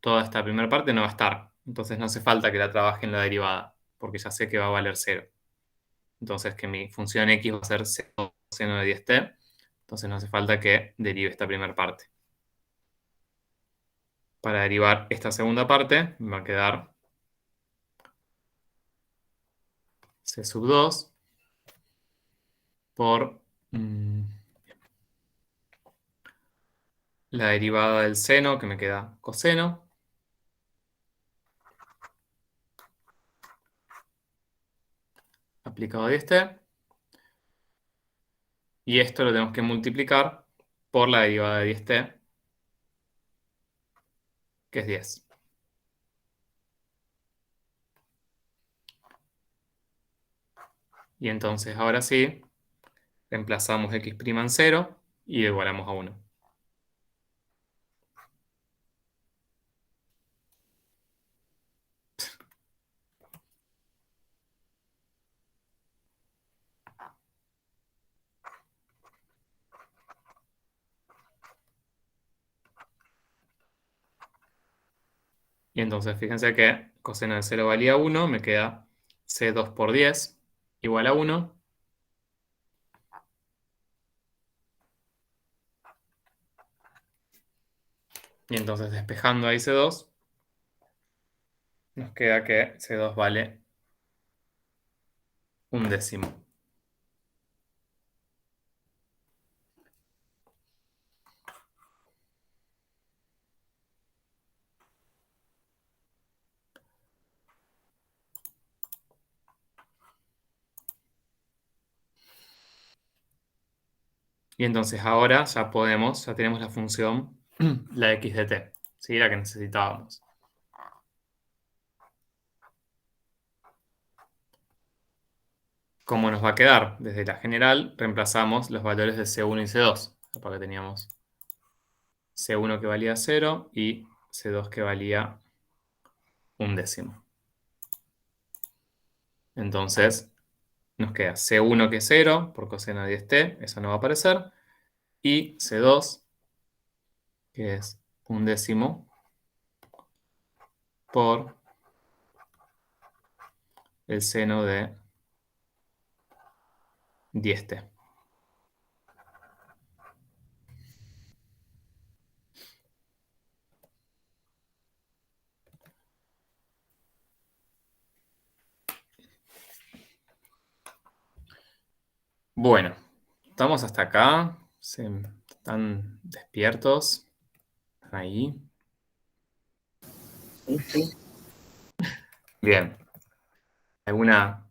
toda esta primera parte no va a estar. Entonces no hace falta que la trabaje en la derivada, porque ya sé que va a valer 0. Entonces que mi función x va a ser seno de 10t, entonces no hace falta que derive esta primera parte. Para derivar esta segunda parte, me va a quedar c sub 2 por la derivada del seno, que me queda coseno, aplicado a 10t. Y esto lo tenemos que multiplicar por la derivada de 10t, que es 10. Y entonces ahora sí, reemplazamos x' en 0 y igualamos a 1. Y entonces fíjense que coseno de 0 valía 1, me queda C2 por 10 igual a 1. Y entonces despejando ahí C2, nos queda que C2 vale 1/10. Y entonces ahora ya tenemos la función, la x de t, ¿sí? La que necesitábamos. ¿Cómo nos va a quedar? Desde la general reemplazamos los valores de C1 y C2. Porque teníamos C1 que valía 0 y C2 que valía 1/10. Entonces nos queda C1 que es 0 por coseno de 10t, eso no va a aparecer. Y C2 que es 1/10 por el seno de 10t. Bueno, estamos hasta acá. ¿Están despiertos? ¿Están ahí? Sí, sí. Bien. ¿Alguna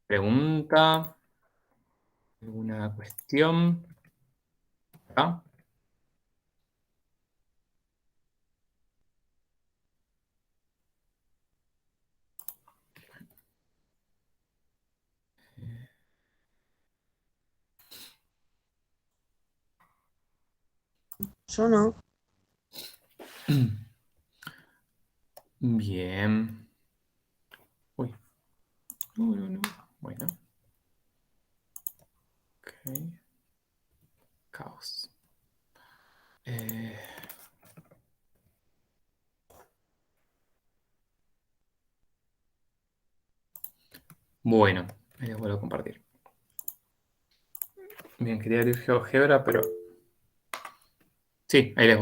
pregunta? ¿Alguna cuestión? ¿Acá? Yo no. Bien. Uy. No. Bueno. Ok. Caos. Bueno, ahí les vuelvo a compartir. Bien, quería abrir GeoGebra, pero... Sí, ahí les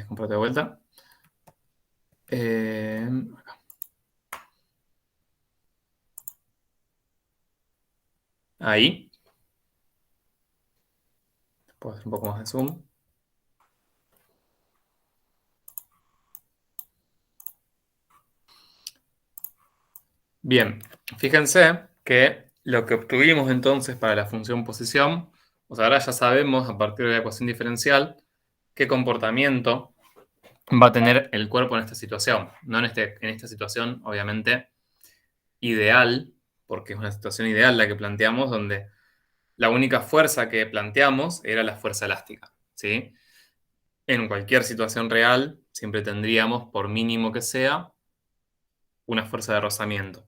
comparto de vuelta. Acá. Ahí. Puedo hacer un poco más de zoom. Bien, fíjense que lo que obtuvimos entonces para la función posición, o sea, ahora ya sabemos a partir de la ecuación diferencial qué comportamiento va a tener el cuerpo en esta situación. No en esta situación, obviamente, ideal, porque es una situación ideal la que planteamos, donde la única fuerza que planteamos era la fuerza elástica, ¿sí? En cualquier situación real siempre tendríamos, por mínimo que sea, una fuerza de rozamiento.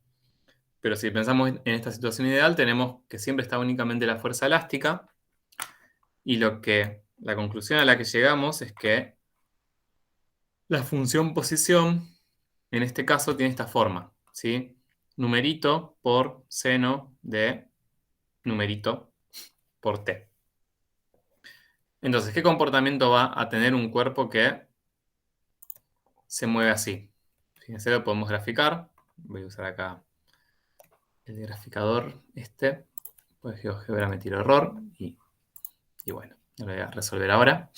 Pero si pensamos en esta situación ideal, tenemos que siempre está únicamente la fuerza elástica. Y la conclusión a la que llegamos es que la función posición, en este caso, tiene esta forma, ¿sí? Numerito por seno de numerito por t. Entonces, ¿qué comportamiento va a tener un cuerpo que se mueve así? Fíjense, lo podemos graficar. Voy a usar acá el graficador pues GeoGebra me tiró error y bueno, lo voy a resolver ahora.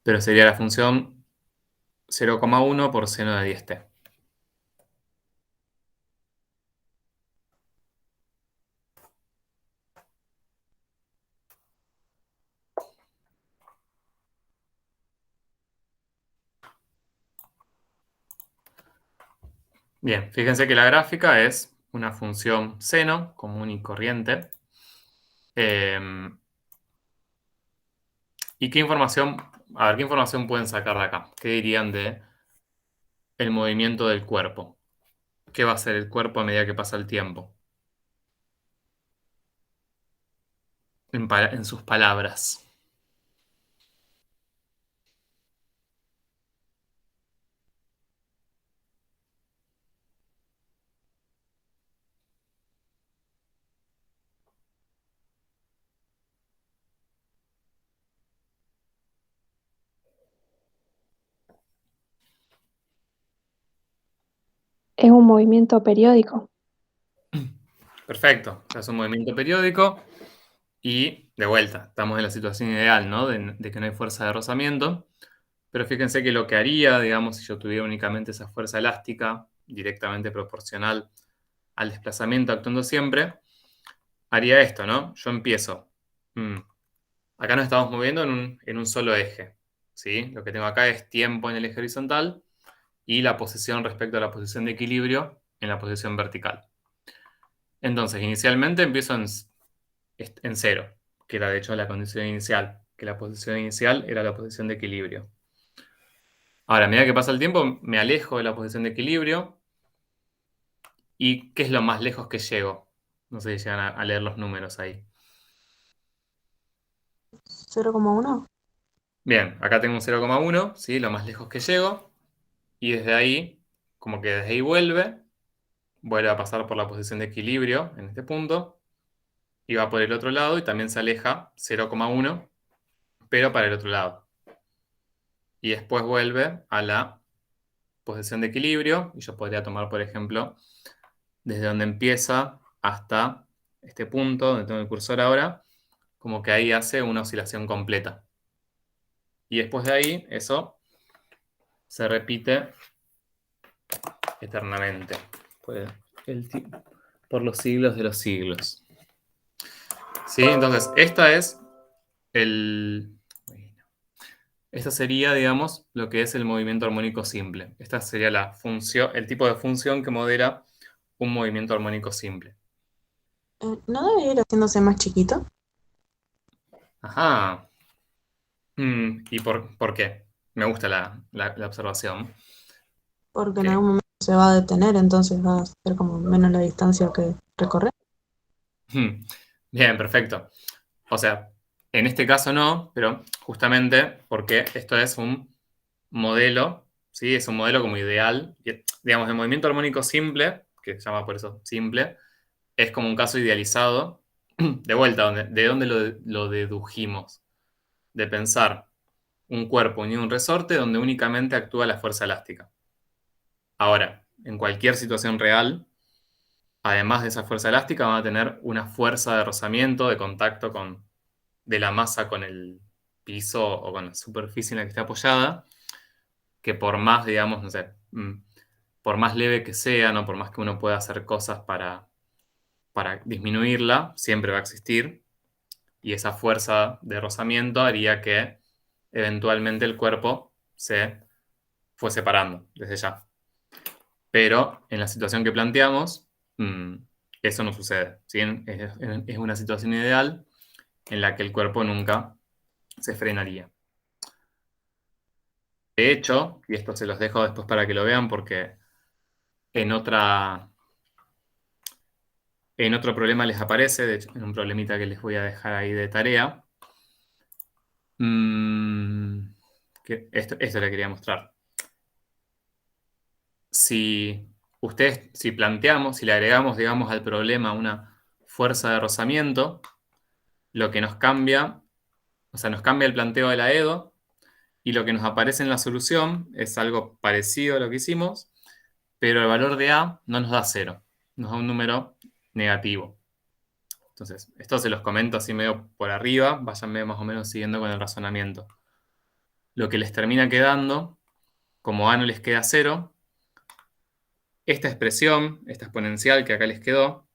Pero sería la función 0,1 por seno de 10t. Bien, fíjense que la gráfica es una función seno común y corriente. ¿Y qué información, a ver, qué información pueden sacar de acá? ¿Qué dirían de el movimiento del cuerpo? ¿Qué va a hacer el cuerpo a medida que pasa el tiempo? En sus palabras. Es un movimiento periódico. Perfecto. O sea, es un movimiento periódico y de vuelta, estamos en la situación ideal, ¿no? De que no hay fuerza de rozamiento. Pero fíjense que lo que haría, digamos, si yo tuviera únicamente esa fuerza elástica directamente proporcional al desplazamiento actuando siempre, haría esto, ¿no? Yo empiezo. Acá nos estamos moviendo en un solo eje, ¿sí? Lo que tengo acá es tiempo en el eje horizontal y la posición respecto a la posición de equilibrio en la posición vertical. Entonces, inicialmente empiezo en cero, que era de hecho la condición inicial, que la posición inicial era la posición de equilibrio. Ahora, a medida que pasa el tiempo, me alejo de la posición de equilibrio. ¿Y qué es lo más lejos que llego? No sé si llegan a leer los números ahí. 0,1. Bien, acá tengo un 0,1, ¿sí? Lo más lejos que llego. Y desde ahí, como que desde ahí vuelve a pasar por la posición de equilibrio en este punto. Y va por el otro lado y también se aleja 0,1, pero para el otro lado. Y después vuelve a la posición de equilibrio. Y yo podría tomar, por ejemplo, desde donde empieza hasta este punto, donde tengo el cursor ahora, como que ahí hace una oscilación completa. Y después de ahí, eso se repite eternamente. Por, por los siglos de los siglos. ¿Sí? Entonces, esta sería, digamos, lo que es el movimiento armónico simple. Esta sería la función, el tipo de función que modela un movimiento armónico simple. ¿No debería ir haciéndose más chiquito? Ajá. ¿Y por qué? Me gusta la observación. Porque en Ok. algún momento se va a detener, entonces va a ser como menos la distancia que recorrer. Bien, perfecto. O sea, en este caso no, pero justamente porque esto es un modelo, ¿sí? Es un modelo como ideal. Digamos, el movimiento armónico simple, que se llama por eso simple, es como un caso idealizado. De vuelta, ¿de dónde lo dedujimos? De pensar un cuerpo unido a un resorte donde únicamente actúa la fuerza elástica. Ahora, en cualquier situación real, además de esa fuerza elástica, van a tener una fuerza de rozamiento, de contacto de la masa con el piso o con la superficie en la que esté apoyada, que por más, digamos, no sé, por más leve que sea, ¿no? Por más que uno pueda hacer cosas para disminuirla, siempre va a existir. Y esa fuerza de rozamiento haría que eventualmente el cuerpo se fue separando desde ya. Pero en la situación que planteamos, eso no sucede, ¿sí? Es una situación ideal en la que el cuerpo nunca se frenaría. De hecho, y esto se los dejo después para que lo vean porque en en otro problema les aparece, de hecho, en un problemita que les voy a dejar ahí de tarea. Que esto le quería mostrar. Si planteamos, si le agregamos, digamos, al problema una fuerza de rozamiento, lo que nos cambia, o sea, nos cambia el planteo de la EDO y lo que nos aparece en la solución es algo parecido a lo que hicimos, pero el valor de A no nos da 0, nos da un número negativo. Entonces, esto se los comento así medio por arriba, váyanme más o menos siguiendo con el razonamiento. Lo que les termina quedando, como A no les queda 0, esta expresión, esta exponencial que acá les quedó,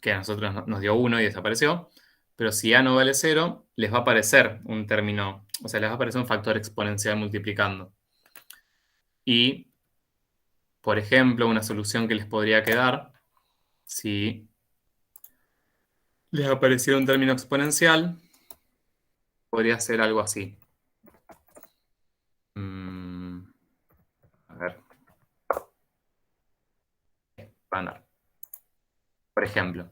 que a nosotros nos dio 1 y desapareció, pero si A no vale 0, les va a aparecer un término, o sea, les va a aparecer un factor exponencial multiplicando. Y por ejemplo, una solución que les podría quedar, si les apareciera un término exponencial, podría ser algo así. A ver. Estándar. Por ejemplo,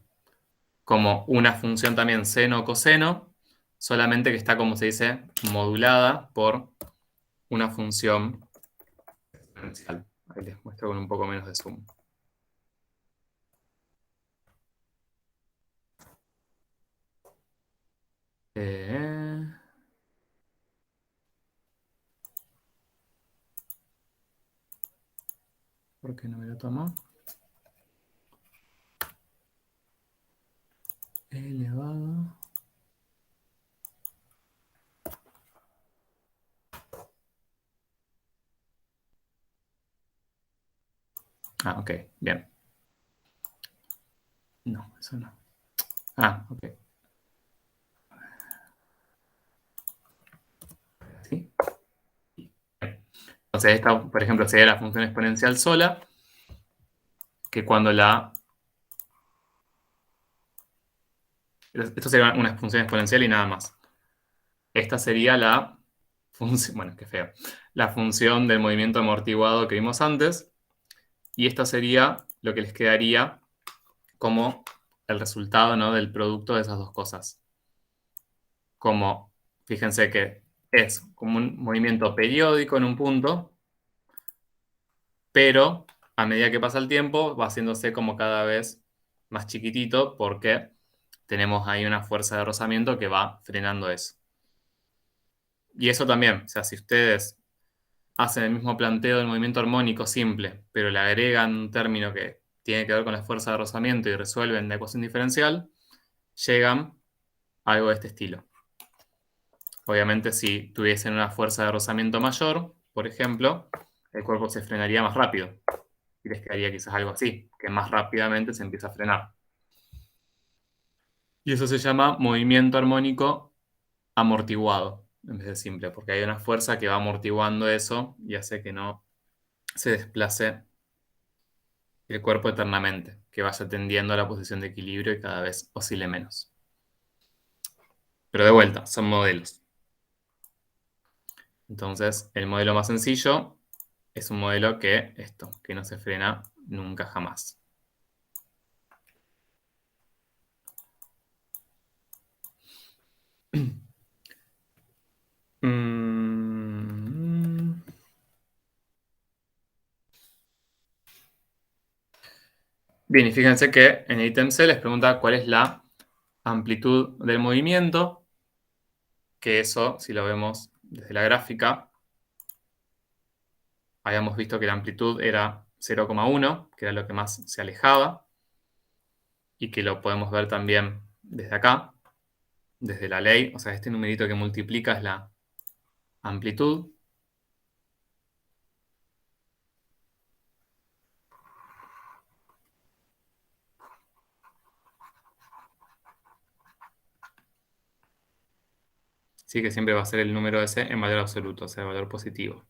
como una función también seno o coseno, solamente que está, como se dice, modulada por una función exponencial. Ahí les muestro con un poco menos de zoom. ¿Por qué no me lo toma? Elevado. Ah, ok, bien. No, eso no. Ah, ok. ¿Sí? Entonces, esta, por ejemplo, sería la función exponencial sola, que cuando la... Esto sería una función exponencial y nada más. Esta sería la función... Bueno, qué feo. La función del movimiento amortiguado que vimos antes. Y esta sería lo que les quedaría como el resultado, ¿no?, del producto de esas dos cosas. Como, fíjense que es como un movimiento periódico en un punto, pero a medida que pasa el tiempo va haciéndose como cada vez más chiquitito porque tenemos ahí una fuerza de rozamiento que va frenando eso. Y eso también, o sea, si ustedes hacen el mismo planteo del movimiento armónico simple, pero le agregan un término que tiene que ver con la fuerza de rozamiento y resuelven la ecuación diferencial, llegan a algo de este estilo. Obviamente, si tuviesen una fuerza de rozamiento mayor, por ejemplo, el cuerpo se frenaría más rápido. Y les quedaría quizás algo así, que más rápidamente se empieza a frenar. Y eso se llama movimiento armónico amortiguado, en vez de simple, porque hay una fuerza que va amortiguando eso y hace que no se desplace el cuerpo eternamente, que vaya tendiendo a la posición de equilibrio y cada vez oscile menos. Pero de vuelta, son modelos. Entonces, el modelo más sencillo es un modelo que no se frena nunca jamás. Bien, y fíjense que en el ítem C les pregunta cuál es la amplitud del movimiento, que eso, si lo vemos desde la gráfica, habíamos visto que la amplitud era 0,1, que era lo que más se alejaba, y que lo podemos ver también desde acá, desde la ley, o sea, este numerito que multiplica es la amplitud. Sí, que siempre va a ser el número ese en valor absoluto, o sea, valor positivo.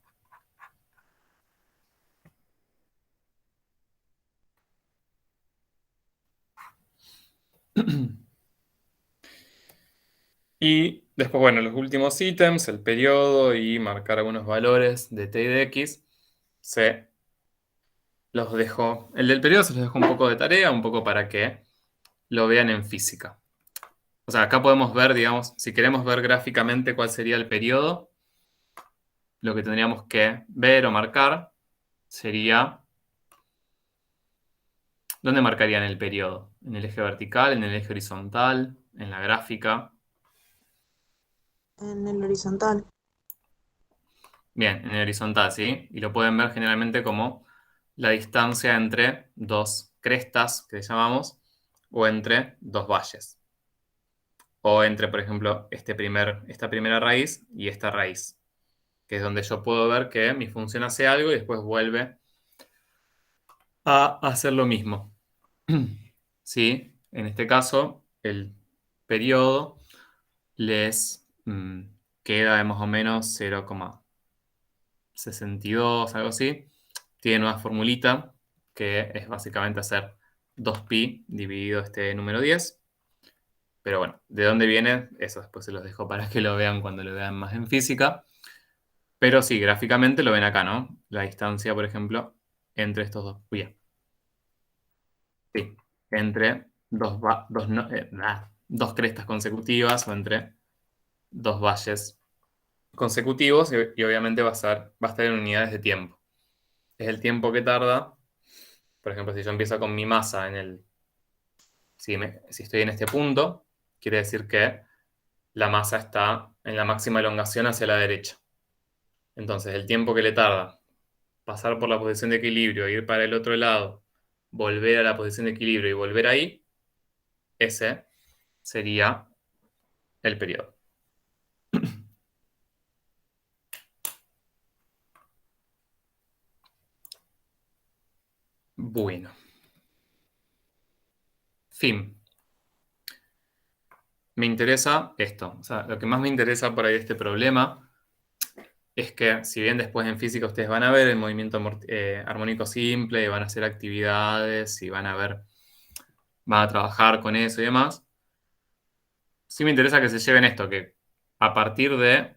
Y después, bueno, los últimos ítems, el periodo y marcar algunos valores de t y de x, se los dejo. El del periodo se los dejo un poco de tarea, un poco para que lo vean en física. O sea, acá podemos ver, digamos, si queremos ver gráficamente cuál sería el periodo, lo que tendríamos que ver o marcar sería... ¿Dónde marcarían el periodo? ¿En el eje vertical, en el eje horizontal, en la gráfica? En el horizontal. Bien, en el horizontal, ¿sí? Y lo pueden ver generalmente como la distancia entre dos crestas, que le llamamos, o entre dos valles. O entre, por ejemplo, esta primera raíz y esta raíz, que es donde yo puedo ver que mi función hace algo y después vuelve a hacer lo mismo. ¿Sí? En este caso, el periodo les queda de más o menos 0,62, algo así. tiene una formulita que es básicamente hacer 2pi dividido este número 10. Pero bueno, ¿de dónde viene? Eso después se los dejo para que lo vean cuando lo vean más en física. Pero sí, gráficamente lo ven acá, ¿no? La distancia, por ejemplo, entre estos dos. Bien. Sí, entre dos crestas consecutivas o entre dos valles consecutivos y obviamente va a estar en unidades de tiempo. Es el tiempo que tarda. Por ejemplo, si yo empiezo con mi masa si estoy en este punto, quiere decir que la masa está en la máxima elongación hacia la derecha. Entonces, el tiempo que le tarda pasar por la posición de equilibrio, ir para el otro lado, volver a la posición de equilibrio y volver ahí, ese sería el periodo. Bueno. Fin. Me interesa esto. O sea, lo que más me interesa por ahí de este problema es que, si bien después en física ustedes van a ver el movimiento armónico simple, y van a hacer actividades y van a trabajar con eso y demás, sí me interesa que se lleven esto, que a partir de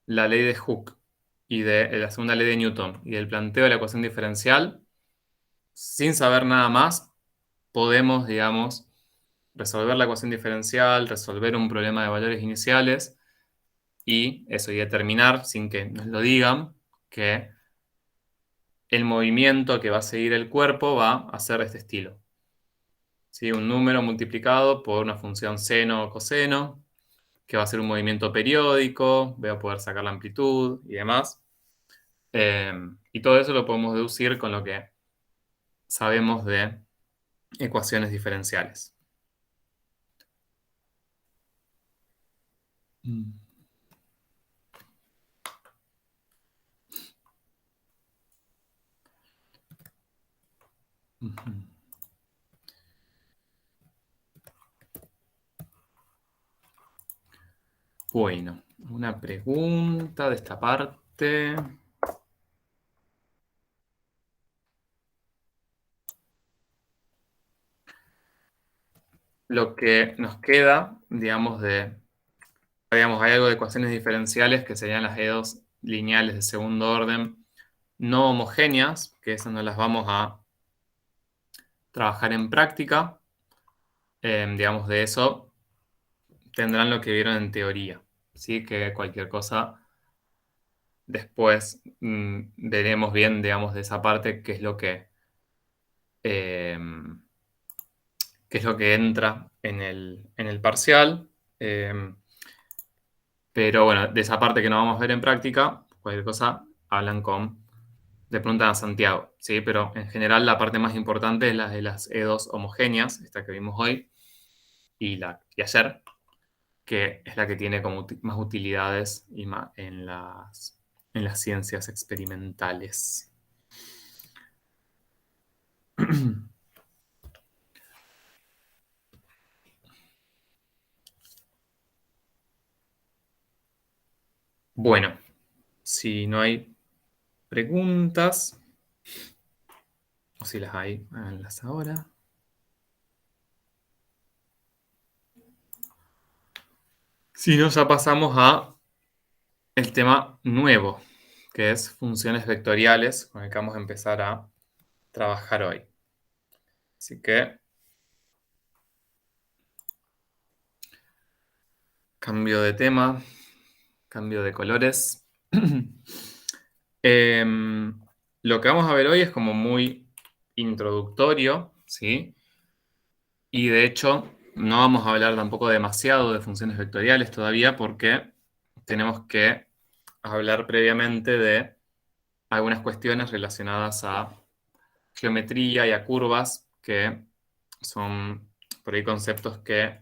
la ley de Hooke y de la segunda ley de Newton y del planteo de la ecuación diferencial, sin saber nada más, podemos, digamos, resolver la ecuación diferencial, resolver un problema de valores iniciales y eso, y determinar, sin que nos lo digan, que el movimiento que va a seguir el cuerpo va a ser de este estilo. ¿Sí? Un número multiplicado por una función seno o coseno, que va a ser un movimiento periódico, voy a poder sacar la amplitud y demás. Y todo eso lo podemos deducir con lo que sabemos de ecuaciones diferenciales. Bueno, una pregunta de esta parte. Lo que nos queda, digamos, hay algo de ecuaciones diferenciales que serían las E2 lineales de segundo orden no homogéneas, que esas no las vamos a trabajar en práctica. Digamos, de eso tendrán lo que vieron en teoría, ¿sí? Que cualquier cosa después veremos bien, digamos, de esa parte qué es lo que entra en el parcial. Pero bueno, de esa parte que no vamos a ver en práctica, cualquier cosa le preguntan a Santiago, ¿sí? Pero en general la parte más importante es la de las E2 homogéneas, esta que vimos hoy y ayer, que es la que tiene como más utilidades en las ciencias experimentales. Bueno, si no hay preguntas, o si las hay, háganlas ahora. Si no, ya pasamos a el tema nuevo, que es funciones vectoriales, con el que vamos a empezar a trabajar hoy. Así que cambio de tema, cambio de colores. Lo que vamos a ver hoy es como muy introductorio, ¿sí? Y de hecho, no vamos a hablar tampoco demasiado de funciones vectoriales todavía porque tenemos que hablar previamente de algunas cuestiones relacionadas a geometría y a curvas, que son por ahí conceptos que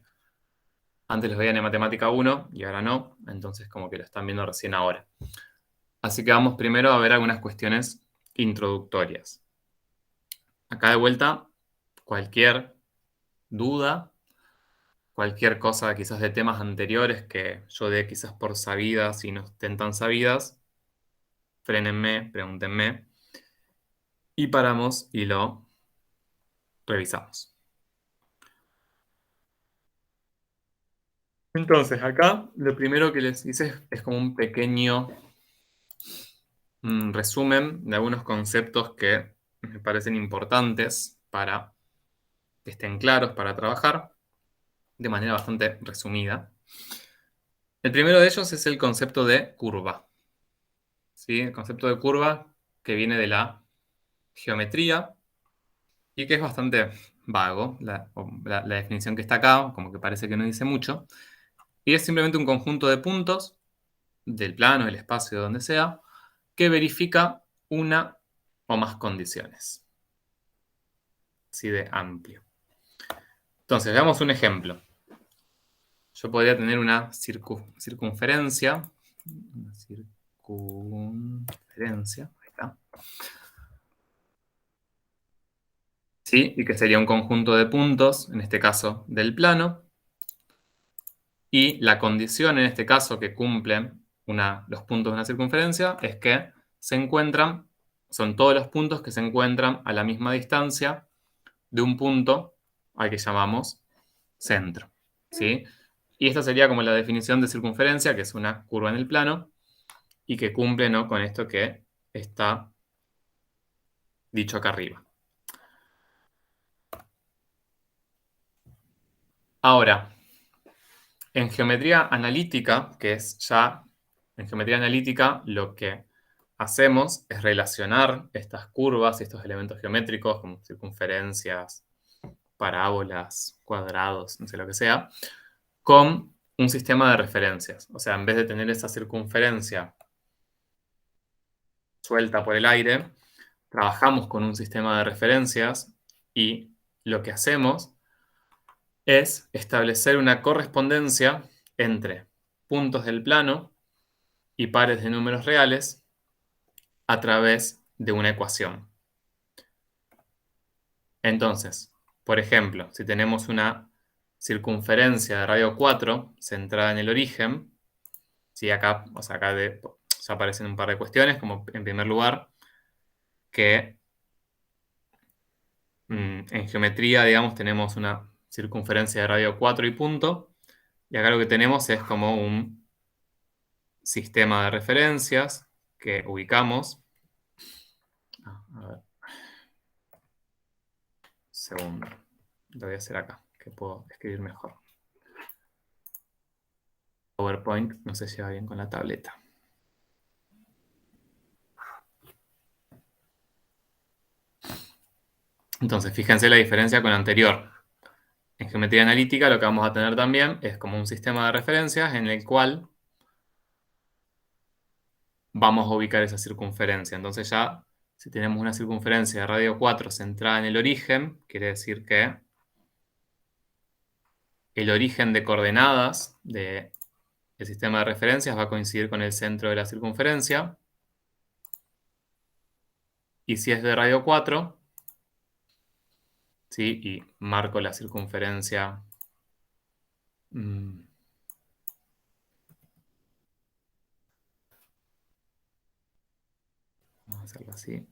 antes los veían en matemática 1 y ahora no, entonces como que lo están viendo recién ahora. Así que vamos primero a ver algunas cuestiones introductorias. Acá de vuelta, cualquier duda, cualquier cosa quizás de temas anteriores que yo dé quizás por sabidas y no estén tan sabidas, frénenme, pregúntenme. y paramos y lo revisamos. Entonces, acá lo primero que les hice es como un pequeño resumen de algunos conceptos que me parecen importantes para que estén claros para trabajar de manera bastante resumida. El primero de ellos es el concepto de curva. ¿Sí? El concepto de curva que viene de la geometría y que es bastante vago, la definición que está acá, como que parece que no dice mucho, y es simplemente un conjunto de puntos del plano, del espacio, donde sea, que verifica una o más condiciones. Así de amplio. Entonces, veamos un ejemplo. Yo podría tener una circunferencia. Una circunferencia. Ahí está. ¿Sí? Y que sería un conjunto de puntos, en este caso del plano. Y la condición, en este caso, que cumplen los puntos de una circunferencia es que se encuentran, son todos los puntos que se encuentran a la misma distancia de un punto al que llamamos centro. ¿Sí? Y esta sería como la definición de circunferencia, que es una curva en el plano, y que cumple, ¿no?, con esto que está dicho acá arriba. Ahora, en geometría analítica, que es ya, en geometría analítica lo que hacemos es relacionar estas curvas y estos elementos geométricos, como circunferencias, parábolas, cuadrados, no sé lo que sea, con un sistema de referencias. O sea, en vez de tener esa circunferencia suelta por el aire, trabajamos con un sistema de referencias y lo que hacemos es establecer una correspondencia entre puntos del plano y pares de números reales a través de una ecuación. Entonces, por ejemplo, si tenemos una circunferencia de radio 4 centrada en el origen, ¿sí? Acá, o sea, acá ya aparecen un par de cuestiones, como en primer lugar, que en geometría, digamos, tenemos una circunferencia de radio 4 y punto, y acá lo que tenemos es como un sistema de referencias que ubicamos. A ver. Segundo. Lo voy a hacer acá, que puedo escribir mejor. PowerPoint no se lleva bien con la tableta. Entonces, fíjense la diferencia con la anterior. En geometría analítica lo que vamos a tener también es como un sistema de referencias en el cual vamos a ubicar esa circunferencia. Entonces ya, si tenemos una circunferencia de radio 4 centrada en el origen, quiere decir que el origen de coordenadas del sistema de referencias va a coincidir con el centro de la circunferencia. Y si es de radio 4, ¿sí? Y marco la circunferencia. Vamos a hacerlo así.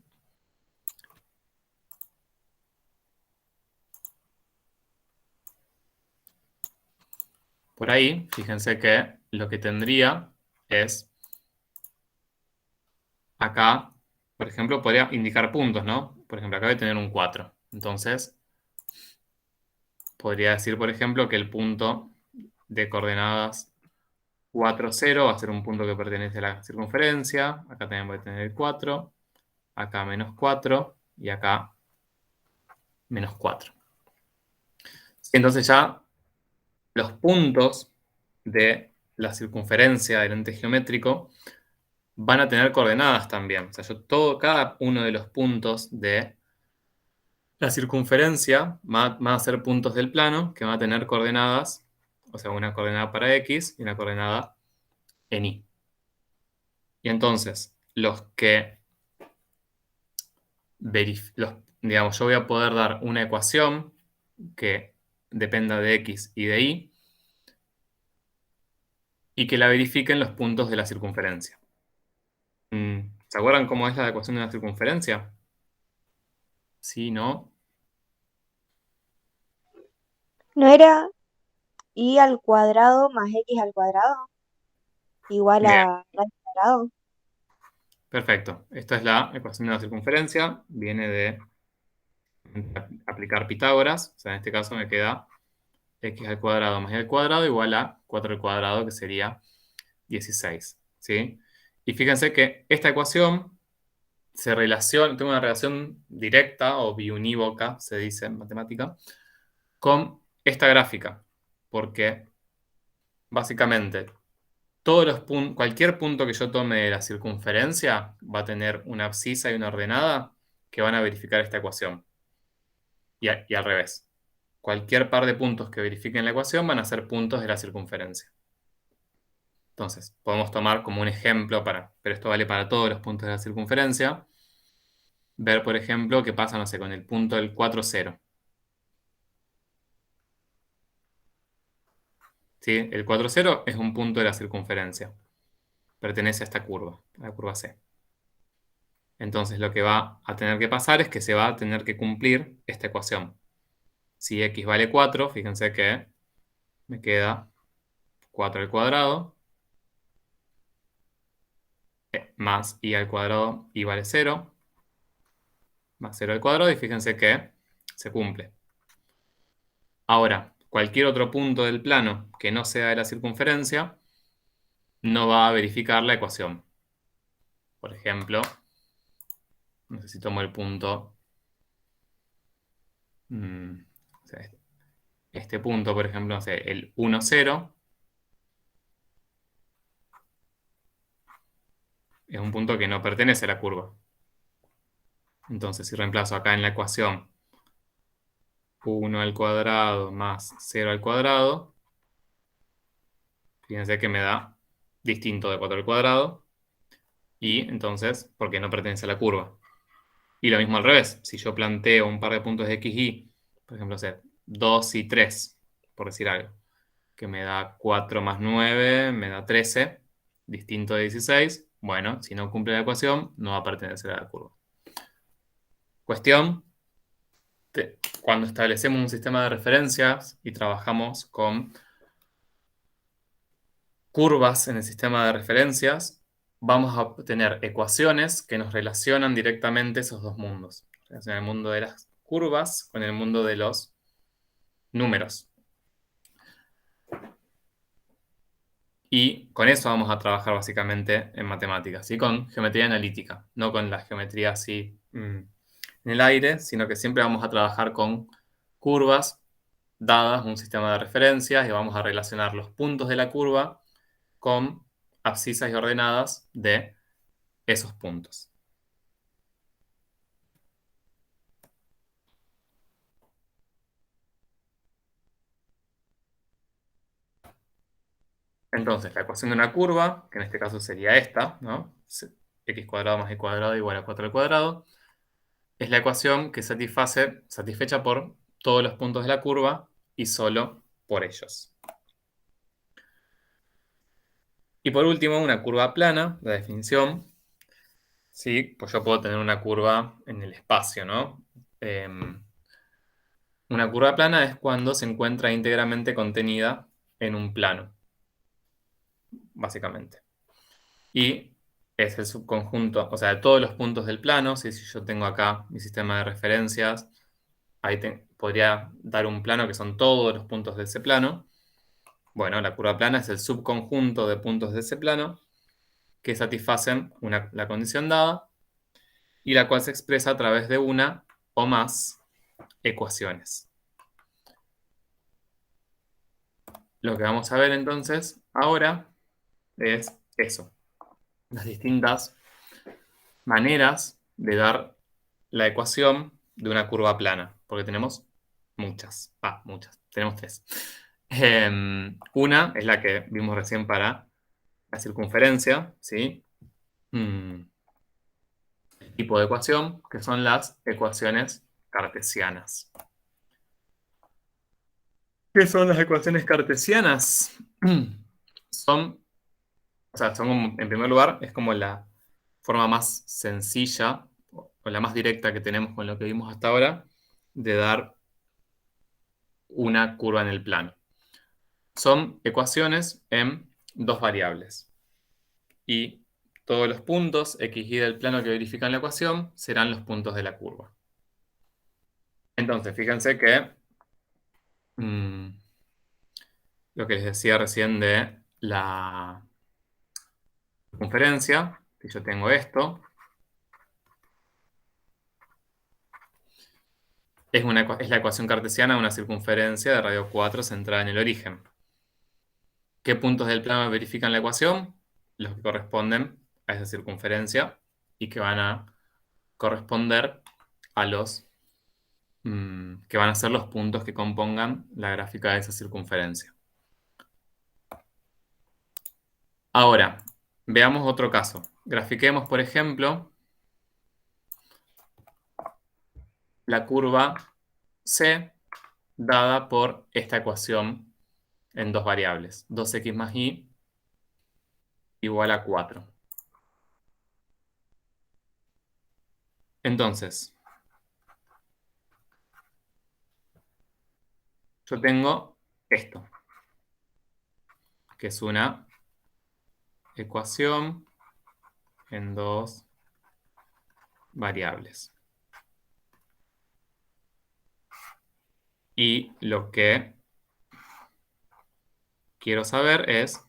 Por ahí, fíjense que lo que tendría es, acá, por ejemplo, podría indicar puntos, ¿no? Por ejemplo, acá voy a tener un 4. Entonces, podría decir, por ejemplo, que el punto de coordenadas 4, 0 va a ser un punto que pertenece a la circunferencia. Acá también voy a tener el 4. Acá menos 4. Y acá menos 4. Entonces ya los puntos de la circunferencia del ente geométrico van a tener coordenadas también. O sea, cada uno de los puntos de la circunferencia van a ser puntos del plano que van a tener coordenadas, o sea, una coordenada para X y una coordenada en Y. Y entonces, digamos, yo voy a poder dar una ecuación que dependa de X y de Y y que la verifiquen los puntos de la circunferencia. ¿Se acuerdan cómo es la ecuación de una circunferencia? ¿Sí? ¿No? ¿No era y al cuadrado más x al cuadrado igual Bien, a y al cuadrado? perfecto. Esta es la ecuación de la circunferencia. Viene de aplicar Pitágoras. O sea, en este caso me queda x al cuadrado más y al cuadrado igual a 4 al cuadrado, que sería 16. ¿Sí? Y fíjense que esta ecuación se relaciona, tengo una relación directa o biunívoca, se dice en matemática, con esta gráfica. Porque básicamente cualquier punto que yo tome de la circunferencia va a tener una abscisa y una ordenada que van a verificar esta ecuación. Y al revés. Cualquier par de puntos que verifiquen la ecuación van a ser puntos de la circunferencia. Entonces, podemos tomar como un ejemplo pero esto vale para todos los puntos de la circunferencia. Ver, por ejemplo, qué pasa, no sé, con el punto del 4, 0. ¿Sí? El 4, 0 es un punto de la circunferencia. Pertenece a esta curva, a la curva C. Entonces, lo que va a tener que pasar es que se va a tener que cumplir esta ecuación. Si x vale 4, fíjense que me queda 4 al cuadrado más y al cuadrado y vale 0, más 0 al cuadrado, y fíjense que se cumple. Ahora, cualquier otro punto del plano que no sea de la circunferencia no va a verificar la ecuación. Por ejemplo, no sé si tomo el punto, o sea, este punto, por ejemplo, no sé, el 1, 0, es un punto que no pertenece a la curva. Entonces, si reemplazo acá en la ecuación 1 al cuadrado más 0 al cuadrado, fíjense que me da distinto de 4 al cuadrado, y entonces, porque no pertenece a la curva. Y lo mismo al revés, si yo planteo un par de puntos de x, y, por ejemplo, 2 y 3, por decir algo, que me da 4 más 9, me da 13, distinto de 16, bueno, si no cumple la ecuación, no va a pertenecer a la curva. Cuestión, cuando establecemos un sistema de referencias y trabajamos con curvas en el sistema de referencias, vamos a obtener ecuaciones que nos relacionan directamente esos dos mundos. Relacionan el mundo de las curvas con el mundo de los números. Y con eso vamos a trabajar básicamente en matemáticas, ¿sí? Con geometría analítica, no con la geometría así en el aire, sino que siempre vamos a trabajar con curvas dadas un sistema de referencias y vamos a relacionar los puntos de la curva con abscisas y ordenadas de esos puntos. Entonces, la ecuación de una curva, que en este caso sería esta, ¿no? X cuadrado más y cuadrado igual a 4 al cuadrado, es la ecuación que satisfecha por todos los puntos de la curva y solo por ellos. Y por último, una curva plana, la definición. Sí, pues yo puedo tener una curva en el espacio, ¿no? Una curva plana es cuando se encuentra íntegramente contenida en un plano, básicamente. Y es el subconjunto, o sea, de todos los puntos del plano. Si yo tengo acá mi sistema de referencias, ahí podría dar un plano que son todos los puntos de ese plano. Bueno, la curva plana es el subconjunto de puntos de ese plano que satisfacen la condición dada y la cual se expresa a través de una o más ecuaciones. Lo que vamos a ver entonces ahora es eso, las distintas maneras de dar la ecuación de una curva plana, porque tenemos muchas. Tenemos tres. Una es la que vimos recién para la circunferencia, ¿sí? Tipo de ecuación, que son las ecuaciones cartesianas. ¿Qué son las ecuaciones cartesianas? Son como, en primer lugar, es como la forma más sencilla, o la más directa que tenemos con lo que vimos hasta ahora, de dar una curva en el plano. Son ecuaciones en dos variables. Y todos los puntos x, y del plano que verifican la ecuación serán los puntos de la curva. Entonces, fíjense que lo que les decía recién de la circunferencia, que yo tengo esto, es la ecuación cartesiana de una circunferencia de radio 4 centrada en el origen. ¿Qué puntos del plano verifican la ecuación? Los que corresponden a esa circunferencia y que van a corresponder a los que van a ser los puntos que compongan la gráfica de esa circunferencia. Ahora, veamos otro caso. Grafiquemos, por ejemplo, la curva C dada por esta ecuación en dos variables. 2x más y igual a 4. Entonces, yo tengo esto, que es una ecuación en dos variables. Y lo que quiero saber es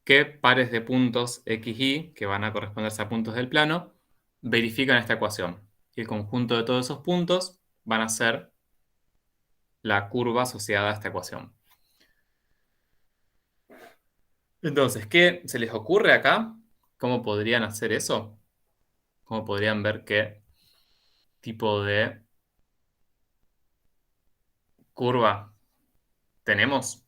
qué pares de puntos x, y, que van a corresponderse a puntos del plano, verifican esta ecuación. Y el conjunto de todos esos puntos van a ser la curva asociada a esta ecuación. Entonces, ¿qué se les ocurre acá? ¿Cómo podrían hacer eso? ¿Cómo podrían ver qué tipo de curva tenemos?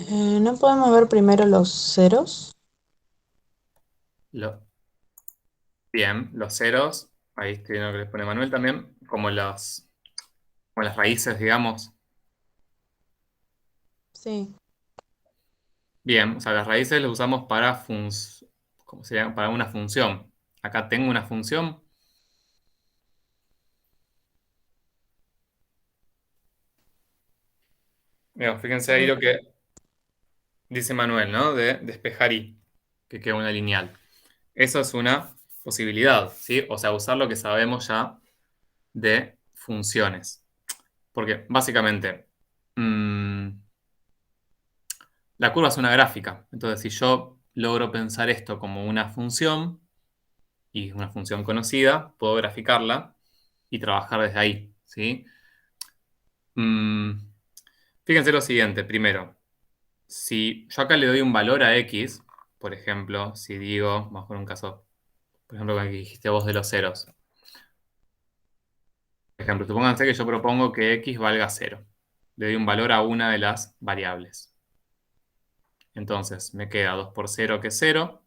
¿No podemos ver primero los ceros? Bien, los ceros, ahí estoy viendo que les pone Manuel también, como las raíces, digamos. Sí. Bien, o sea, las raíces las usamos para, ¿cómo se llama? Para una función. Acá tengo una función. Mira, fíjense ahí lo que dice Manuel, ¿no? De despejar y, que queda una lineal. Eso es una posibilidad, ¿sí? O sea, usar lo que sabemos ya de funciones. Porque básicamente, la curva es una gráfica. Entonces, si yo logro pensar esto como una función, y es una función conocida, puedo graficarla y trabajar desde ahí, ¿sí? Fíjense lo siguiente, primero. Si yo acá le doy un valor a x, por ejemplo, si digo, vamos a poner un caso, por ejemplo, con el que dijiste vos de los ceros. Por ejemplo, supónganse que yo propongo que x valga 0. Le doy un valor a una de las variables. Entonces, me queda 2 por 0, que es 0,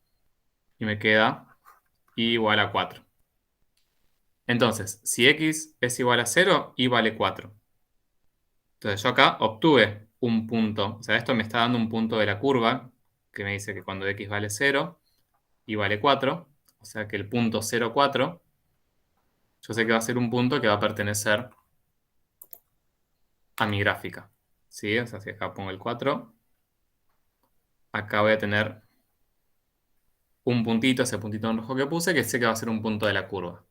y me queda y igual a 4. Entonces, si x es igual a 0, y vale 4. Entonces, yo acá obtuve un punto. O sea, esto me está dando un punto de la curva, que me dice que cuando x vale 0, y vale 4, o sea que el punto 0, 4, yo sé que va a ser un punto que va a pertenecer a mi gráfica. ¿Sí? O sea, si acá pongo el 4, acá voy a tener un puntito, ese puntito en rojo que puse, que sé que va a ser un punto de la curva.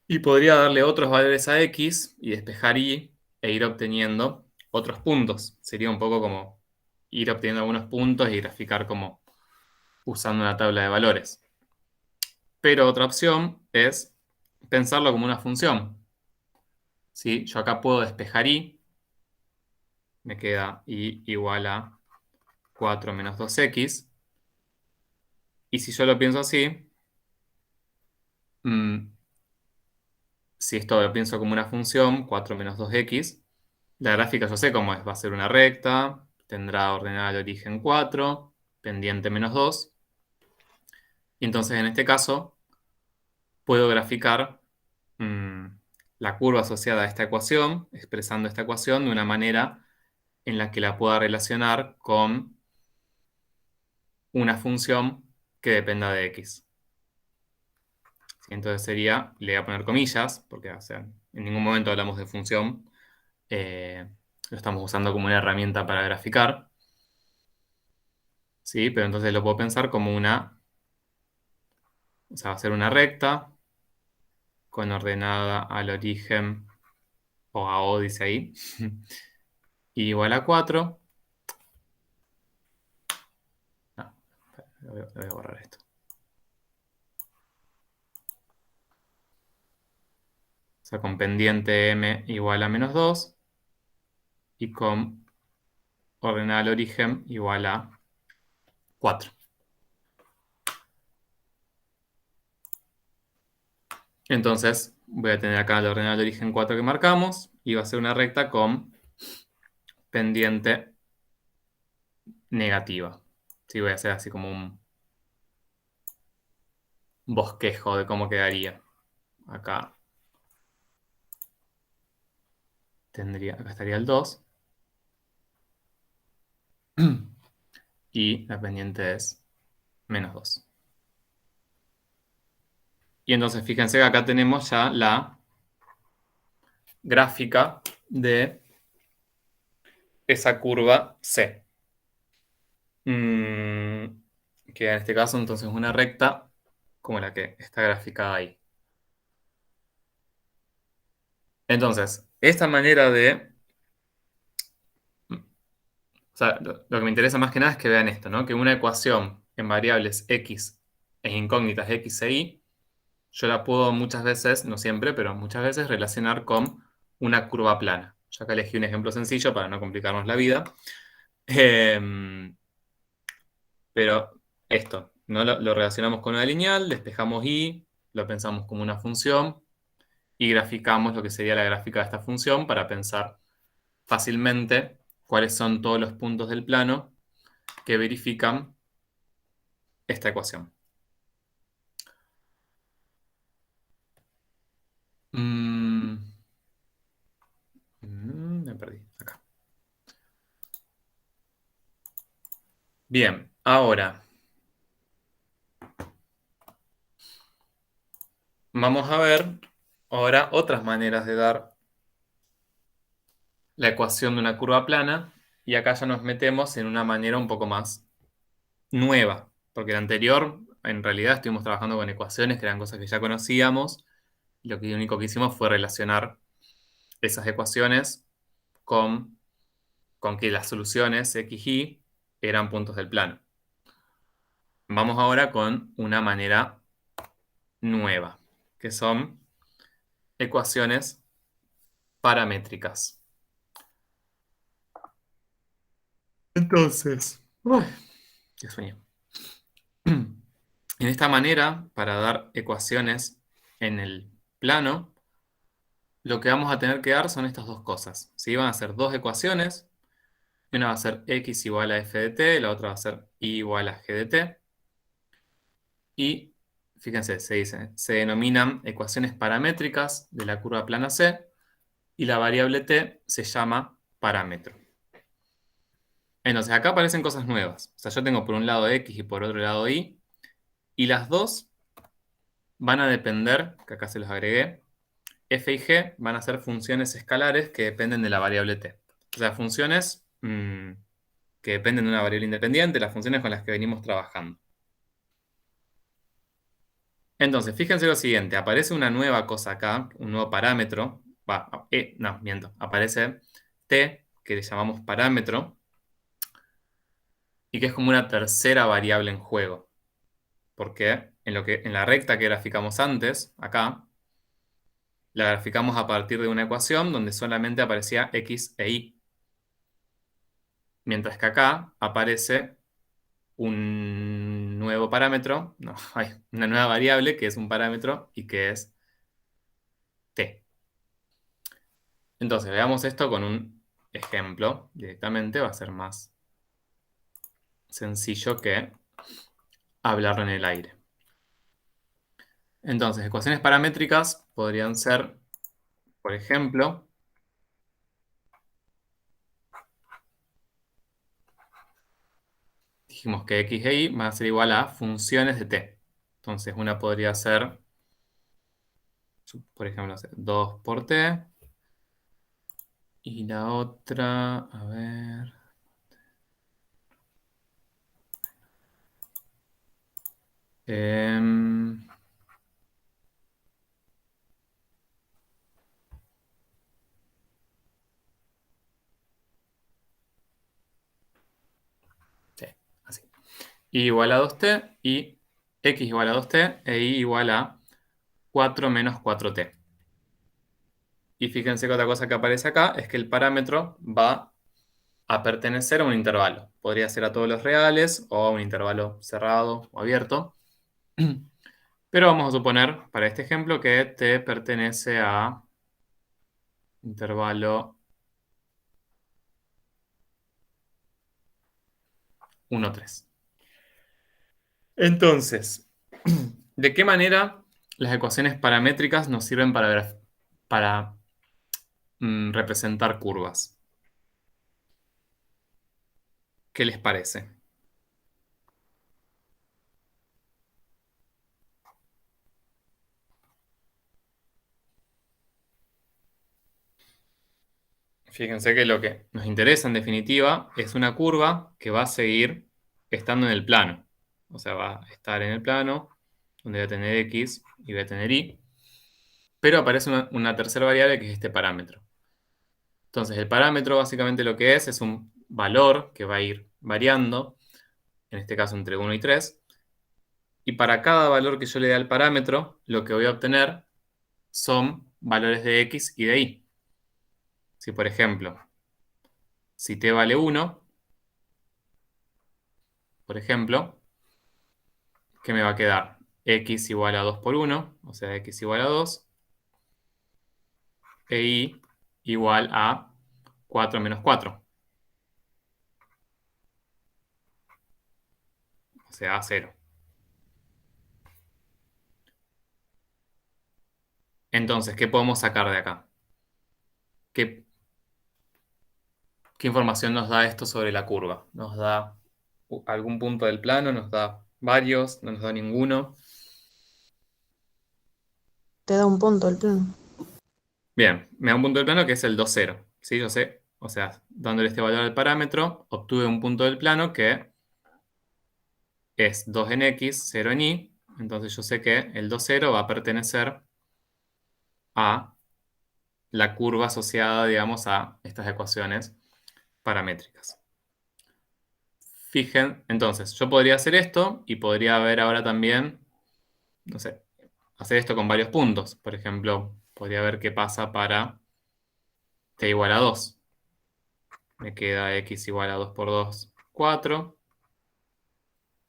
Y podría darle otros valores a x y despejar y e ir obteniendo otros puntos. Sería un poco como ir obteniendo algunos puntos y graficar como usando una tabla de valores. Pero otra opción es pensarlo como una función. ¿Sí? Yo acá puedo despejar y, me queda y igual a 4 menos 2x. Y si yo lo pienso así, si esto lo pienso como una función, 4 menos 2x, la gráfica yo sé cómo es. Va a ser una recta, tendrá ordenada de origen 4, pendiente menos 2, Y entonces en este caso puedo graficar la curva asociada a esta ecuación, expresando esta ecuación de una manera en la que la pueda relacionar con una función que dependa de x. Entonces sería, le voy a poner comillas, porque o sea, en ningún momento hablamos de función, lo estamos usando como una herramienta para graficar, ¿sí? Pero entonces lo puedo pensar como o sea, va a ser una recta con ordenada al origen, o a O dice ahí, igual a 4. No, voy a borrar esto. O sea, con pendiente m igual a menos 2 y con ordenada al origen igual a 4. Entonces voy a tener acá el ordenado de origen 4 que marcamos y va a ser una recta con pendiente negativa. Sí, voy a hacer así como un bosquejo de cómo quedaría. Acá acá estaría el 2 y la pendiente es menos 2. Y entonces fíjense que acá tenemos ya la gráfica de esa curva C. Que en este caso entonces es una recta como la que está graficada ahí. Entonces, esta manera de... O sea, lo que me interesa más que nada es que vean esto, ¿no? Que una ecuación en variables x e incógnitas x e y, yo la puedo muchas veces, no siempre, pero muchas veces relacionar con una curva plana. Yo acá elegí un ejemplo sencillo para no complicarnos la vida. Pero esto, ¿no? Lo relacionamos con una lineal, despejamos y, lo pensamos como una función y graficamos lo que sería la gráfica de esta función para pensar fácilmente cuáles son todos los puntos del plano que verifican esta ecuación. Me perdí acá. Bien, ahora vamos a ver ahora otras maneras de dar la ecuación de una curva plana y acá ya nos metemos en una manera un poco más nueva, porque la anterior en realidad estuvimos trabajando con ecuaciones que eran cosas que ya conocíamos y lo único que hicimos fue relacionar esas ecuaciones con que las soluciones x, y eran puntos del plano. Vamos ahora con una manera nueva, que son ecuaciones paramétricas. Entonces, uy, qué sueño. En esta manera, para dar ecuaciones en el plano, lo que vamos a tener que dar son estas dos cosas. ¿Sí? Van a ser dos ecuaciones. Una va a ser x igual a f de t, la otra va a ser y igual a g de t. Y fíjense, se denominan ecuaciones paramétricas de la curva plana C y la variable t se llama parámetro. Entonces acá aparecen cosas nuevas. O sea, yo tengo por un lado x y por otro lado y las dos van a depender, que acá se los agregué, f y g van a ser funciones escalares que dependen de la variable t. O sea, funciones que dependen de una variable independiente, las funciones con las que venimos trabajando. Entonces, fíjense lo siguiente, aparece una nueva cosa acá, un nuevo parámetro, no, miento, aparece t, que le llamamos parámetro, y que es como una tercera variable en juego. Porque en la recta que graficamos antes, acá, la graficamos a partir de una ecuación donde solamente aparecía x e y. Mientras que acá aparece un nuevo parámetro, no, hay una nueva variable que es un parámetro y que es t. Entonces, veamos esto con un ejemplo directamente, va a ser más sencillo que hablarlo en el aire. Entonces, ecuaciones paramétricas podrían ser, por ejemplo, dijimos que x e y van a ser igual a funciones de t. Entonces, una podría ser, por ejemplo, 2 por t. Y la otra, a ver... em, sí, así. Y igual a 2t y x igual a 2t e y igual a 4 menos 4t. Y fíjense que otra cosa que aparece acá es que el parámetro va a pertenecer a un intervalo. Podría ser a todos los reales o a un intervalo cerrado o abierto. Pero vamos a suponer, para este ejemplo, que t pertenece a intervalo 1, 3. Entonces, ¿de qué manera las ecuaciones paramétricas nos sirven para representar curvas? ¿Qué les parece? Fíjense que lo que nos interesa en definitiva es una curva que va a seguir estando en el plano. O sea, va a estar en el plano, donde va a tener x y va a tener y. Pero aparece una tercera variable que es este parámetro. Entonces, el parámetro básicamente lo que es un valor que va a ir variando, en este caso entre 1 y 3. Y para cada valor que yo le dé al parámetro, lo que voy a obtener son valores de x y de y. Si, por ejemplo, si t vale 1, por ejemplo, ¿qué me va a quedar? X igual a 2 por 1, o sea, x igual a 2, e y igual a 4 menos 4, o sea, a 0. Entonces, ¿qué podemos sacar de acá? ¿Qué información nos da esto sobre la curva? ¿Nos da algún punto del plano? ¿Nos da varios? ¿No nos da ninguno? Te da un punto el plano. Bien, me da un punto del plano que es el 2, 0. ¿Sí? Yo sé, o sea, dándole este valor al parámetro, obtuve un punto del plano que es 2 en x, 0 en y. Entonces yo sé que el 2, 0 va a pertenecer a la curva asociada, digamos, a estas ecuaciones paramétricas. Fijen, entonces, yo podría hacer esto y podría ver ahora también, no sé, hacer esto con varios puntos. Por ejemplo, podría ver qué pasa para t igual a 2. Me queda x igual a 2 por 2, 4.